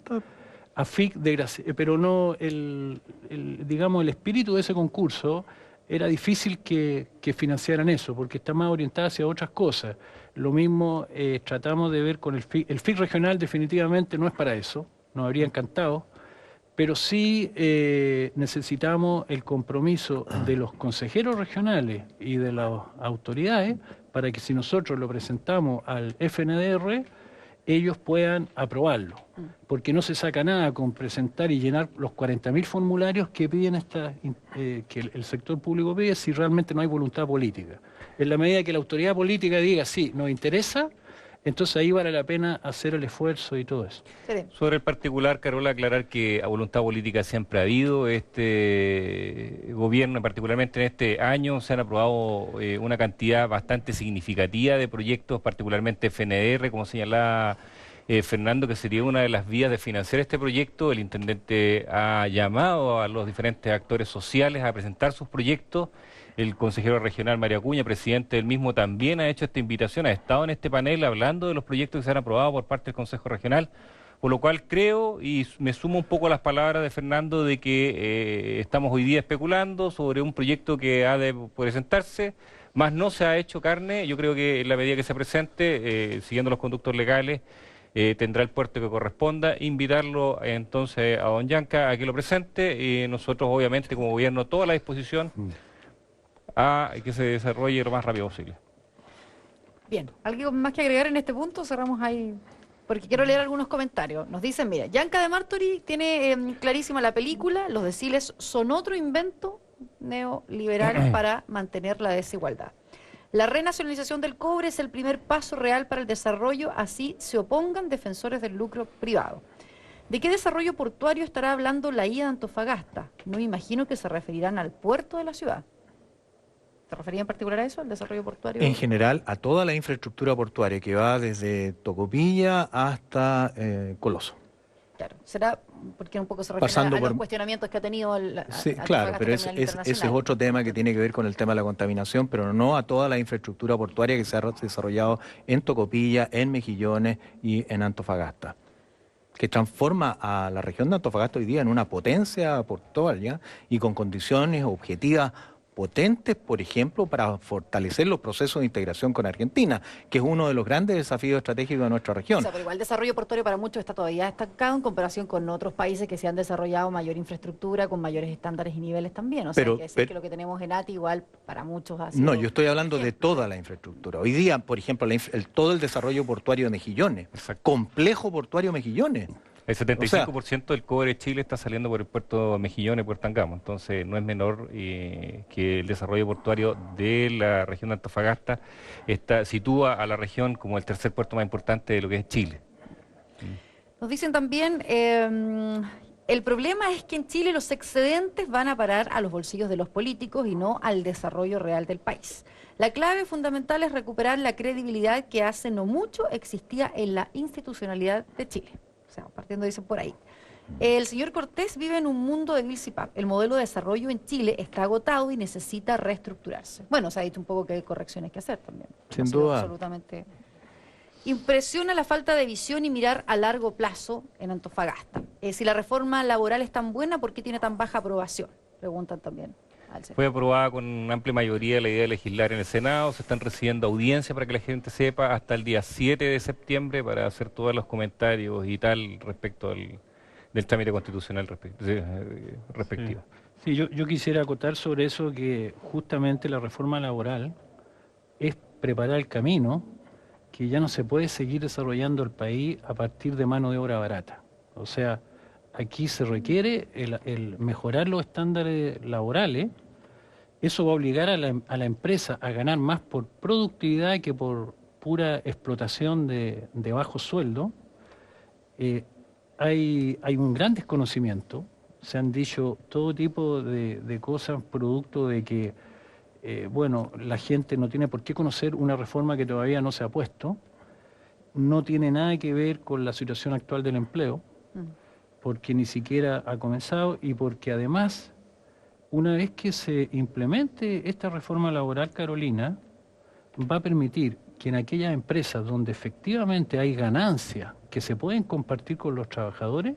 a FIC de Gracia, pero no digamos, el espíritu de ese concurso era difícil que financiaran eso, porque está más orientada hacia otras cosas. Lo mismo tratamos de ver con el FIC. El FIC regional definitivamente no es para eso, nos habría encantado, pero sí necesitamos el compromiso de los consejeros regionales y de las autoridades para que si nosotros lo presentamos al FNDR, ellos puedan aprobarlo, porque no se saca nada con presentar y llenar los 40.000 formularios que piden que el sector público pide si realmente no hay voluntad política. En la medida que la autoridad política diga sí, nos interesa, entonces ahí vale la pena hacer el esfuerzo y todo eso. Sobre el particular, Carola, aclarar que a voluntad política siempre ha habido. Este gobierno, particularmente en este año, se han aprobado una cantidad bastante significativa de proyectos, particularmente FNDR, como señalaba Fernando, que sería una de las vías de financiar este proyecto. El intendente ha llamado a los diferentes actores sociales a presentar sus proyectos. El consejero regional Mario Acuña, presidente del mismo, también ha hecho esta invitación, ha estado en este panel hablando de los proyectos que se han aprobado por parte del Consejo Regional, por lo cual creo, y me sumo un poco a las palabras de Fernando, de que estamos hoy día especulando sobre un proyecto que ha de presentarse, más no se ha hecho carne. Yo creo que en la medida que se presente, siguiendo los conductos legales, tendrá el puerto que corresponda. Invitarlo entonces a don Yanka a que lo presente, y nosotros obviamente como gobierno toda la disposición a que se desarrolle lo más rápido posible. Bien, ¿algo más que agregar en este punto? Cerramos ahí, porque quiero leer algunos comentarios. Nos dicen, mira, Yanka de Martori tiene clarísima la película, los deciles son otro invento neoliberal para mantener la desigualdad. La renacionalización del cobre es el primer paso real para el desarrollo, así se opongan defensores del lucro privado. ¿De qué desarrollo portuario estará hablando la IA de Antofagasta? No me imagino que se referirán al puerto de la ciudad. ¿Se refería en particular a eso, al desarrollo portuario? En general, a toda la infraestructura portuaria que va desde Tocopilla hasta Coloso. Claro, será porque un poco se refiere a los cuestionamientos que ha tenido sí, claro, pero ese es otro tema que tiene que ver con el tema de la contaminación, pero no a toda la infraestructura portuaria que se ha desarrollado en Tocopilla, en Mejillones y en Antofagasta, que transforma a la región de Antofagasta hoy día en una potencia portuaria y con condiciones objetivas potentes, por ejemplo, para fortalecer los procesos de integración con Argentina, que es uno de los grandes desafíos estratégicos de nuestra región. O sea, pero igual el desarrollo portuario para muchos está todavía estancado en comparación con otros países que se han desarrollado mayor infraestructura, con mayores estándares y niveles también. O sea, hay que decir que lo que tenemos en ATI igual para muchos ha sido... No, yo estoy hablando de toda la infraestructura. Hoy día, por ejemplo, todo el desarrollo portuario de Mejillones, complejo portuario Mejillones. El 75% del cobre de Chile está saliendo por el puerto de Mejillones, Puerto Angamo. Entonces no es menor que el desarrollo portuario de la región de Antofagasta sitúa a la región como el tercer puerto más importante de lo que es Chile. Nos dicen también, el problema es que en Chile los excedentes van a parar a los bolsillos de los políticos y no al desarrollo real del país. La clave fundamental es recuperar la credibilidad que hace no mucho existía en la institucionalidad de Chile. Partiendo, dicen por ahí. El señor Cortés vive en un mundo de Vilsipap. El modelo de desarrollo en Chile está agotado y necesita reestructurarse. Bueno, se ha dicho un poco que hay correcciones que hacer también. Sin duda. Absolutamente. Impresiona la falta de visión y mirar a largo plazo en Antofagasta. Si la reforma laboral es tan buena, ¿por qué tiene tan baja aprobación? Preguntan también. Fue aprobada con amplia mayoría la idea de legislar en el Senado, se están recibiendo audiencias para que la gente sepa hasta el día 7 de septiembre para hacer todos los comentarios y tal respecto del trámite constitucional respectivo. Sí, yo quisiera acotar sobre eso que justamente la reforma laboral es preparar el camino que ya no se puede seguir desarrollando el país a partir de mano de obra barata. O sea, aquí se requiere el mejorar los estándares laborales. Eso va a obligar a la empresa a ganar más por productividad que por pura explotación de bajo sueldo. Hay un gran desconocimiento, se han dicho todo tipo de cosas producto de que, la gente no tiene por qué conocer una reforma que todavía no se ha puesto, no tiene nada que ver con la situación actual del empleo, porque ni siquiera ha comenzado y porque además, una vez que se implemente esta reforma laboral, Carolina, va a permitir que en aquellas empresas donde efectivamente hay ganancias que se pueden compartir con los trabajadores,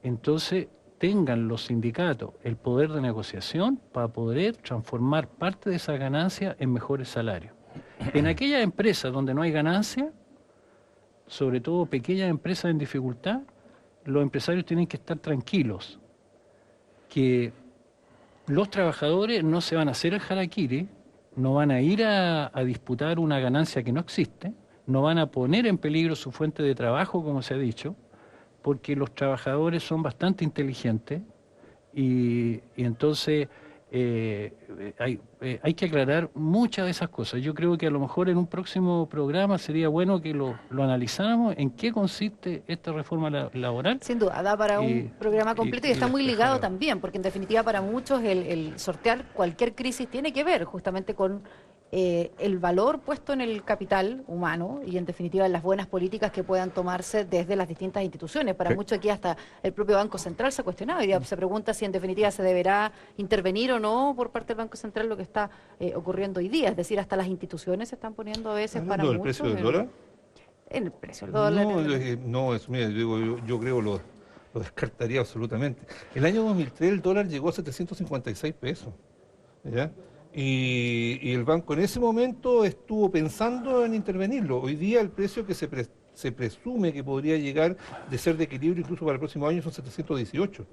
entonces tengan los sindicatos el poder de negociación para poder transformar parte de esa ganancia en mejores salarios. En aquellas empresas donde no hay ganancia, sobre todo pequeñas empresas en dificultad, los empresarios tienen que estar tranquilos, que los trabajadores no se van a hacer el harakiri, no van a ir a disputar una ganancia que no existe, no van a poner en peligro su fuente de trabajo, como se ha dicho, porque los trabajadores son bastante inteligentes y entonces hay que aclarar muchas de esas cosas. Yo creo que a lo mejor en un próximo programa sería bueno que lo analizáramos en qué consiste esta reforma laboral. Sin duda, da para un programa completo y está muy ligado también, porque en definitiva para muchos el sortear cualquier crisis tiene que ver justamente con el valor puesto en el capital humano y en definitiva en las buenas políticas que puedan tomarse desde las distintas instituciones. Para muchos aquí hasta el propio Banco Central se ha cuestionado y se pregunta si en definitiva se deberá intervenir o no por parte del Banco Central lo que está ocurriendo hoy día. Es decir, hasta las instituciones se están poniendo a veces para muchos... ¿El precio del dólar? En el precio del dólar. No, eso, mira, yo creo lo descartaría absolutamente. El año 2003 el dólar llegó a 756 pesos, ¿ya? Y el banco en ese momento estuvo pensando en intervenirlo. Hoy día el precio que se presume que podría llegar de ser de equilibrio incluso para el próximo año son 718.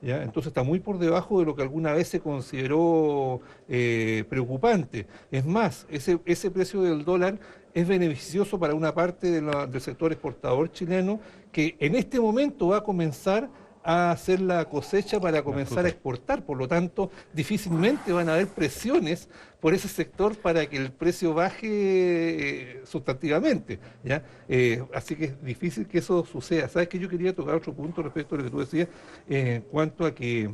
¿Ya? Entonces está muy por debajo de lo que alguna vez se consideró preocupante. Es más, ese precio del dólar es beneficioso para una parte del sector exportador chileno que en este momento va a comenzar a hacer la cosecha para comenzar a exportar. Por lo tanto, difícilmente van a haber presiones por ese sector para que el precio baje sustantivamente, ¿ya? Así que es difícil que eso suceda. ¿Sabes qué? Yo quería tocar otro punto respecto a lo que tú decías en cuanto a que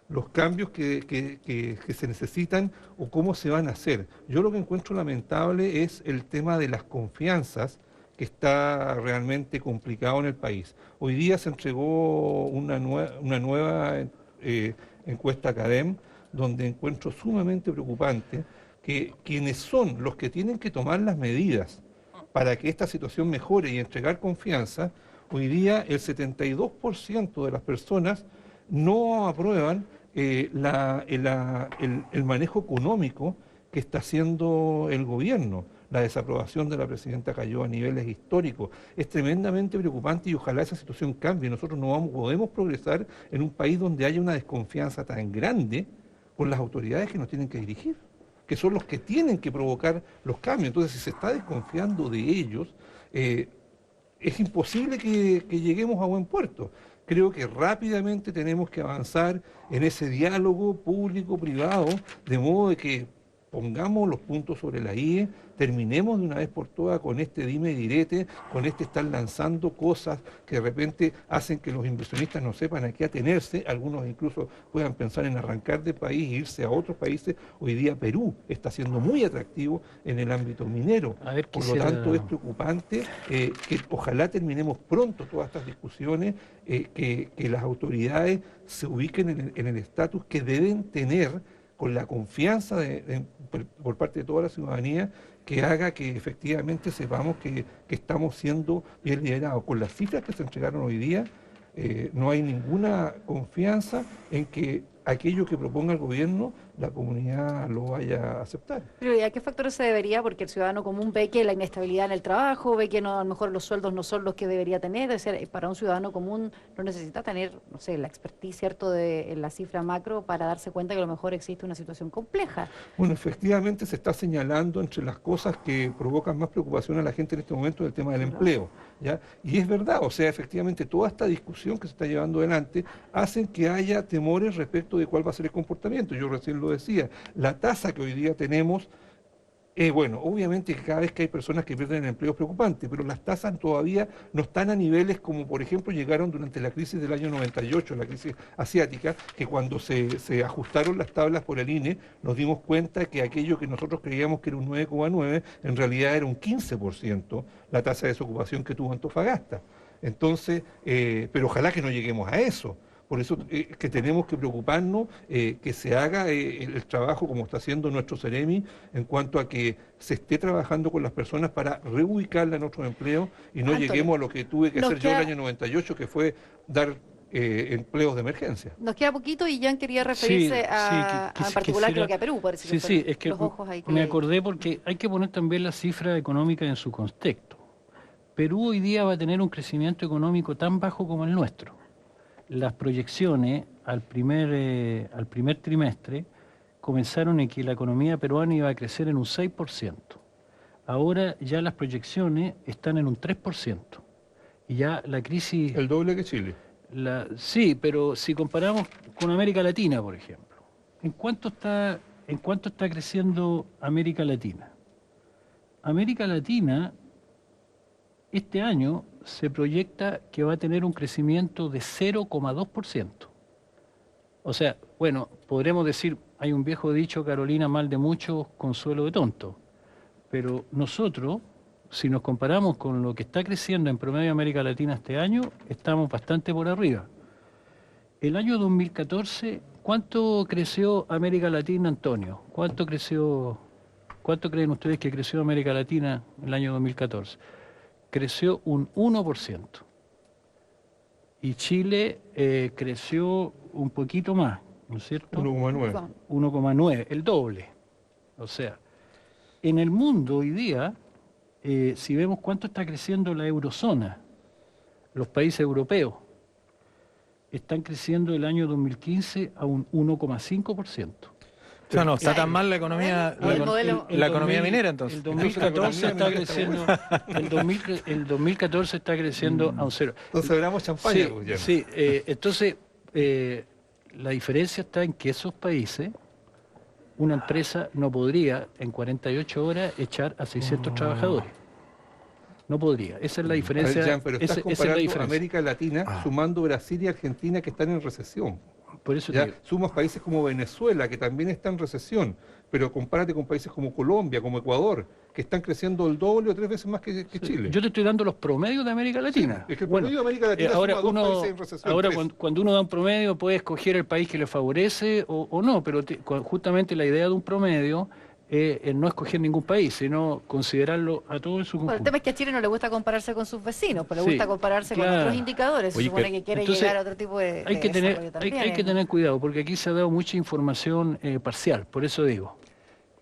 los cambios que se necesitan o cómo se van a hacer. Yo lo que encuentro lamentable es el tema de las confianzas que está realmente complicado en el país. Hoy día se entregó una nueva encuesta CADEM, donde encuentro sumamente preocupante que quienes son los que tienen que tomar las medidas para que esta situación mejore y entregar confianza, hoy día el 72% de las personas no aprueban el manejo económico que está haciendo el gobierno. La desaprobación de la presidenta cayó a niveles históricos. Es tremendamente preocupante y ojalá esa situación cambie. Nosotros no podemos progresar en un país donde haya una desconfianza tan grande por las autoridades que nos tienen que dirigir, que son los que tienen que provocar los cambios. Entonces, si se está desconfiando de ellos, es imposible que lleguemos a buen puerto. Creo que rápidamente tenemos que avanzar en ese diálogo público-privado, de modo de que pongamos los puntos sobre la IE, terminemos de una vez por todas con este dime y direte, con este estar lanzando cosas que de repente hacen que los inversionistas no sepan a qué atenerse, algunos incluso puedan pensar en arrancar del país e irse a otros países. Hoy día Perú está siendo muy atractivo en el ámbito minero, por lo tanto es preocupante que ojalá terminemos pronto todas estas discusiones, que las autoridades se ubiquen en el estatus que deben tener, con la confianza por parte de toda la ciudadanía, que haga que efectivamente sepamos que estamos siendo bien liderados. Con las cifras que se entregaron hoy día, no hay ninguna confianza en que aquello que proponga el gobierno, la comunidad lo vaya a aceptar. Pero ¿y a qué factores se debería? Porque el ciudadano común ve que la inestabilidad en el trabajo, ve que no, a lo mejor los sueldos no son los que debería tener. Es decir, para un ciudadano común no necesita tener, no sé, la expertise, ¿cierto?, de la cifra macro para darse cuenta que a lo mejor existe una situación compleja. Bueno, efectivamente se está señalando entre las cosas que provocan más preocupación a la gente en este momento el tema del empleo, ¿ya? Y es verdad, o sea, efectivamente toda esta discusión que se está llevando adelante hacen que haya temores respecto de cuál va a ser el comportamiento. Yo recién lo decía, la tasa que hoy día tenemos, bueno, obviamente que cada vez que hay personas que pierden el empleo es preocupante, pero las tasas todavía no están a niveles como por ejemplo llegaron durante la crisis del año 98, la crisis asiática, que cuando se ajustaron las tablas por el INE, nos dimos cuenta que aquello que nosotros creíamos que era un 9,9, en realidad era un 15% la tasa de desocupación que tuvo Antofagasta. Entonces, pero ojalá que no lleguemos a eso. Por eso que tenemos que preocuparnos que se haga el trabajo como está haciendo nuestro Ceremi en cuanto a que se esté trabajando con las personas para reubicarla en otros empleos y no lleguemos a lo que tuve que hacer yo el año 98, que fue dar empleos de emergencia. Nos queda poquito y Jan quería referirse en particular creo que a Perú, por decirlo. Sí, es que los ojos ahí que me acordé porque hay que poner también la cifra económica en su contexto. Perú hoy día va a tener un crecimiento económico tan bajo como el nuestro. Las proyecciones al primer trimestre comenzaron en que la economía peruana iba a crecer en un 6%. Ahora ya las proyecciones están en un 3%. Y ya la crisis... ¿El doble que Chile? Sí, pero si comparamos con América Latina, por ejemplo, ¿en cuánto está creciendo América Latina? América Latina este año se proyecta que va a tener un crecimiento de 0,2%. O sea, bueno, podremos decir, hay un viejo dicho, Carolina, mal de muchos, consuelo de tonto. Pero nosotros, si nos comparamos con lo que está creciendo en promedio América Latina este año, estamos bastante por arriba. El año 2014, ¿cuánto creció América Latina, Antonio? ¿Cuánto creen ustedes que creció América Latina en el año 2014? Creció un 1%. Y Chile creció un poquito más, ¿no es cierto? 1,9. 1,9, el doble. O sea, en el mundo hoy día, si vemos cuánto está creciendo la eurozona, los países europeos, están creciendo el año 2015 a un 1,5%. O sea, no está tan mal la economía, la economía minera, entonces. El 2014 está creciendo, el 2014 está creciendo a un 0. Entonces hablamos champaña. Sí, entonces la diferencia está en que esos países, una empresa no podría en 48 horas echar a 600 trabajadores. No podría. Esa es la diferencia. Jan, pero estás comparando América Latina sumando Brasil y Argentina que están en recesión. Por eso ya sumas países como Venezuela, que también está en recesión, pero compárate con países como Colombia, como Ecuador, que están creciendo el doble o 3 veces más que Chile. Yo te estoy dando los promedios de América Latina. Sí, es que el promedio de América Latina ahora suma dos países en recesión. Ahora, cuando uno da un promedio, puede escoger el país que le favorece o no, pero justamente la idea de un promedio no escoger ningún país, sino considerarlo a todo en su conjunto. El tema es que a Chile no le gusta compararse con sus vecinos, pero le gusta compararse con claro. otros indicadores. Se supone que quiere entonces, llegar a otro tipo de hay que también. tener cuidado, porque aquí se ha dado mucha información parcial, por eso digo.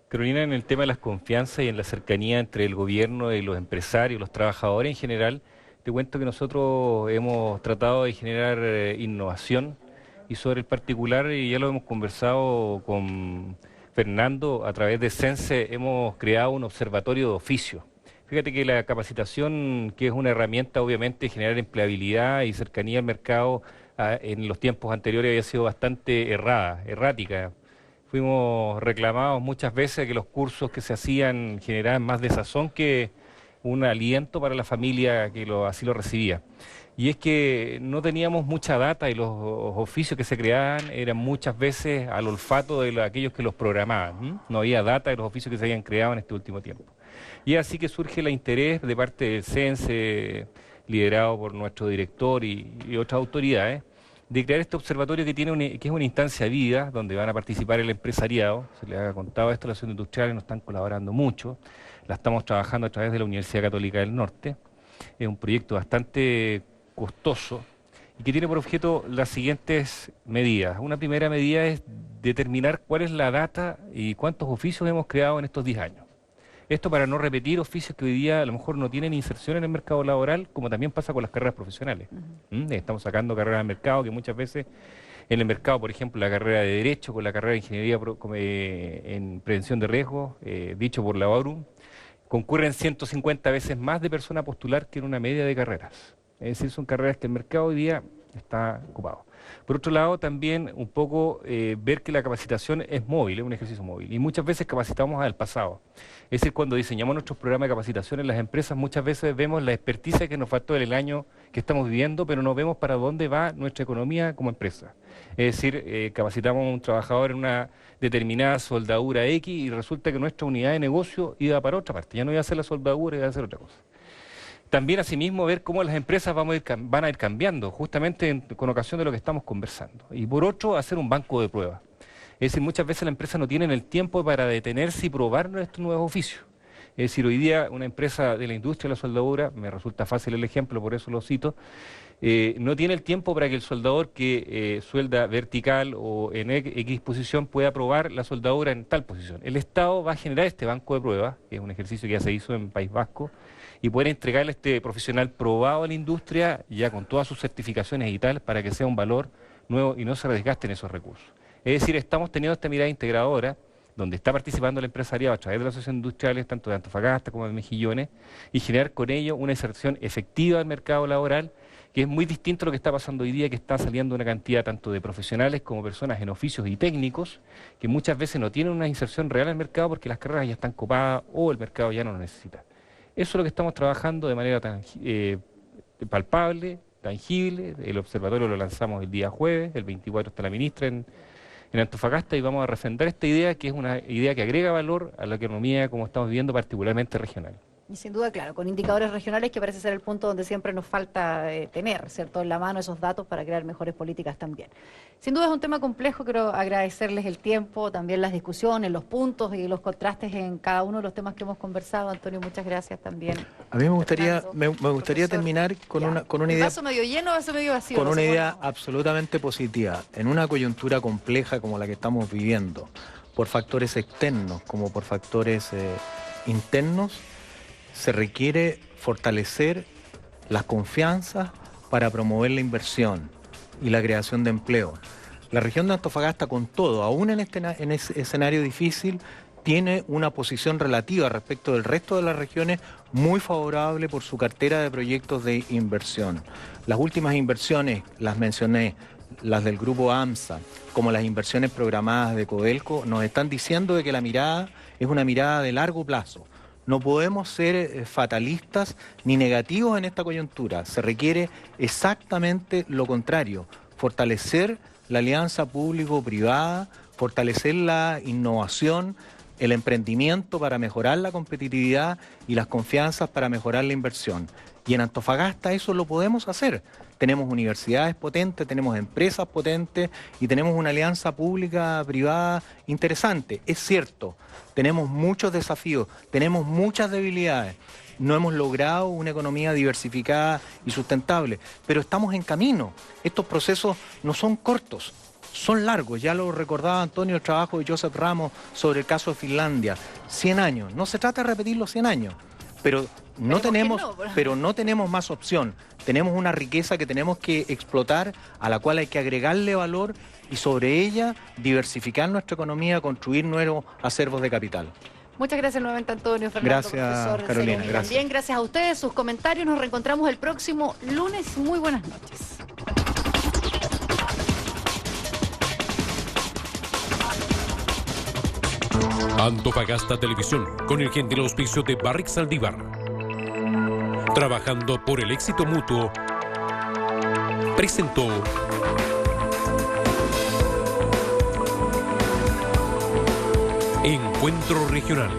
Carolina, en el tema de las confianzas y en la cercanía entre el gobierno y los empresarios, los trabajadores en general, te cuento que nosotros hemos tratado de generar innovación y sobre el particular, y ya lo hemos conversado con Fernando, a través de Sense hemos creado un observatorio de oficio. Fíjate que la capacitación, que es una herramienta obviamente de generar empleabilidad y cercanía al mercado, en los tiempos anteriores había sido bastante errática. Fuimos reclamados muchas veces que los cursos que se hacían generaban más desazón que un aliento para la familia que así lo recibía. Y es que no teníamos mucha data y los oficios que se creaban eran muchas veces al olfato de aquellos que los programaban. No había data de los oficios que se habían creado en este último tiempo. Y así que surge el interés de parte del CENSE, liderado por nuestro director y otras autoridades, de crear este observatorio que es una instancia viva, donde van a participar el empresariado. Se les ha contado esto, las asociaciones industriales nos están colaborando mucho. La estamos trabajando a través de la Universidad Católica del Norte. Es un proyecto bastante costoso y que tiene por objeto las siguientes medidas. Una primera medida es determinar cuál es la data y cuántos oficios hemos creado en estos 10 años. Esto para no repetir oficios que hoy día a lo mejor no tienen inserción en el mercado laboral, como también pasa con las carreras profesionales. Estamos sacando carreras al mercado que muchas veces en el mercado, por ejemplo, la carrera de Derecho con la carrera de Ingeniería en Prevención de Riesgos, dicho por la OARU, concurren 150 veces más de personas a postular que en una media de carreras. Es decir, son carreras que el mercado hoy día está ocupado. Por otro lado, también un poco ver que la capacitación es móvil, es un ejercicio móvil. Y muchas veces capacitamos al pasado. Es decir, cuando diseñamos nuestros programas de capacitación en las empresas, muchas veces vemos la experticia que nos faltó en el año que estamos viviendo, pero no vemos para dónde va nuestra economía como empresa. Es decir, capacitamos a un trabajador en una determinada soldadura X y resulta que nuestra unidad de negocio iba para otra parte. Ya no iba a hacer la soldadura, iba a hacer otra cosa. También, asimismo, ver cómo las empresas van a ir cambiando, justamente con ocasión de lo que estamos conversando. Y por otro, hacer un banco de pruebas. Es decir, muchas veces las empresas no tienen el tiempo para detenerse y probar estos nuevos oficios. Es decir, hoy día una empresa de la industria de la soldadura, me resulta fácil el ejemplo, por eso lo cito, no tiene el tiempo para que el soldador que suelda vertical o en X posición pueda probar la soldadura en tal posición. El Estado va a generar este banco de pruebas, que es un ejercicio que ya se hizo en País Vasco, y poder entregarle a este profesional probado a la industria, ya con todas sus certificaciones y tal, para que sea un valor nuevo y no se desgasten esos recursos. Es decir, estamos teniendo esta mirada integradora, donde está participando el empresariado a través de las asociaciones industriales, tanto de Antofagasta como de Mejillones, y generar con ello una inserción efectiva al mercado laboral, que es muy distinto a lo que está pasando hoy día, que está saliendo una cantidad tanto de profesionales como personas en oficios y técnicos, que muchas veces no tienen una inserción real al mercado porque las carreras ya están copadas o el mercado ya no lo necesita. Eso es lo que estamos trabajando de manera palpable, tangible. El observatorio lo lanzamos el día jueves, el 24 está la ministra en Antofagasta, y vamos a refrendar esta idea, que es una idea que agrega valor a la economía como estamos viviendo, particularmente regional. Y sin duda, claro, con indicadores regionales, que parece ser el punto donde siempre nos falta tener, ¿cierto?, en la mano esos datos para crear mejores políticas también. Sin duda es un tema complejo, quiero agradecerles el tiempo, también las discusiones, los puntos y los contrastes en cada uno de los temas que hemos conversado. Antonio, muchas gracias también. A mí me gustaría terminar con una idea. ¿Vaso medio lleno o vaso medio vacío? Con una idea absolutamente positiva. En una coyuntura compleja como la que estamos viviendo, por factores externos como por factores internos, se requiere fortalecer las confianzas para promover la inversión y la creación de empleo. La región de Antofagasta, con todo, aún en ese escenario difícil, tiene una posición relativa respecto del resto de las regiones muy favorable por su cartera de proyectos de inversión. Las últimas inversiones, las mencioné, las del grupo AMSA, como las inversiones programadas de Codelco, nos están diciendo de que la mirada es una mirada de largo plazo. No podemos ser fatalistas ni negativos en esta coyuntura. Se requiere exactamente lo contrario, fortalecer la alianza público-privada, fortalecer la innovación, el emprendimiento para mejorar la competitividad y las confianzas para mejorar la inversión. Y en Antofagasta eso lo podemos hacer. Tenemos universidades potentes, tenemos empresas potentes y tenemos una alianza pública-privada interesante. Es cierto, tenemos muchos desafíos, tenemos muchas debilidades. No hemos logrado una economía diversificada y sustentable, pero estamos en camino. Estos procesos no son cortos, son largos. Ya lo recordaba Antonio, el trabajo de Joseph Ramos sobre el caso de Finlandia. 100 años. No se trata de repetir los 100 años, pero no tenemos más opción. Tenemos una riqueza que tenemos que explotar, a la cual hay que agregarle valor y sobre ella diversificar nuestra economía, construir nuevos acervos de capital. Muchas gracias nuevamente, Antonio, Fernando, gracias, profesor Carolina, Celoni. gracias. También gracias a ustedes, sus comentarios. Nos reencontramos el próximo lunes. Muy buenas noches. Antofagasta Televisión, con el gentil auspicio de Barrick Saldívar. Trabajando por el éxito mutuo, presentó Encuentro Regional.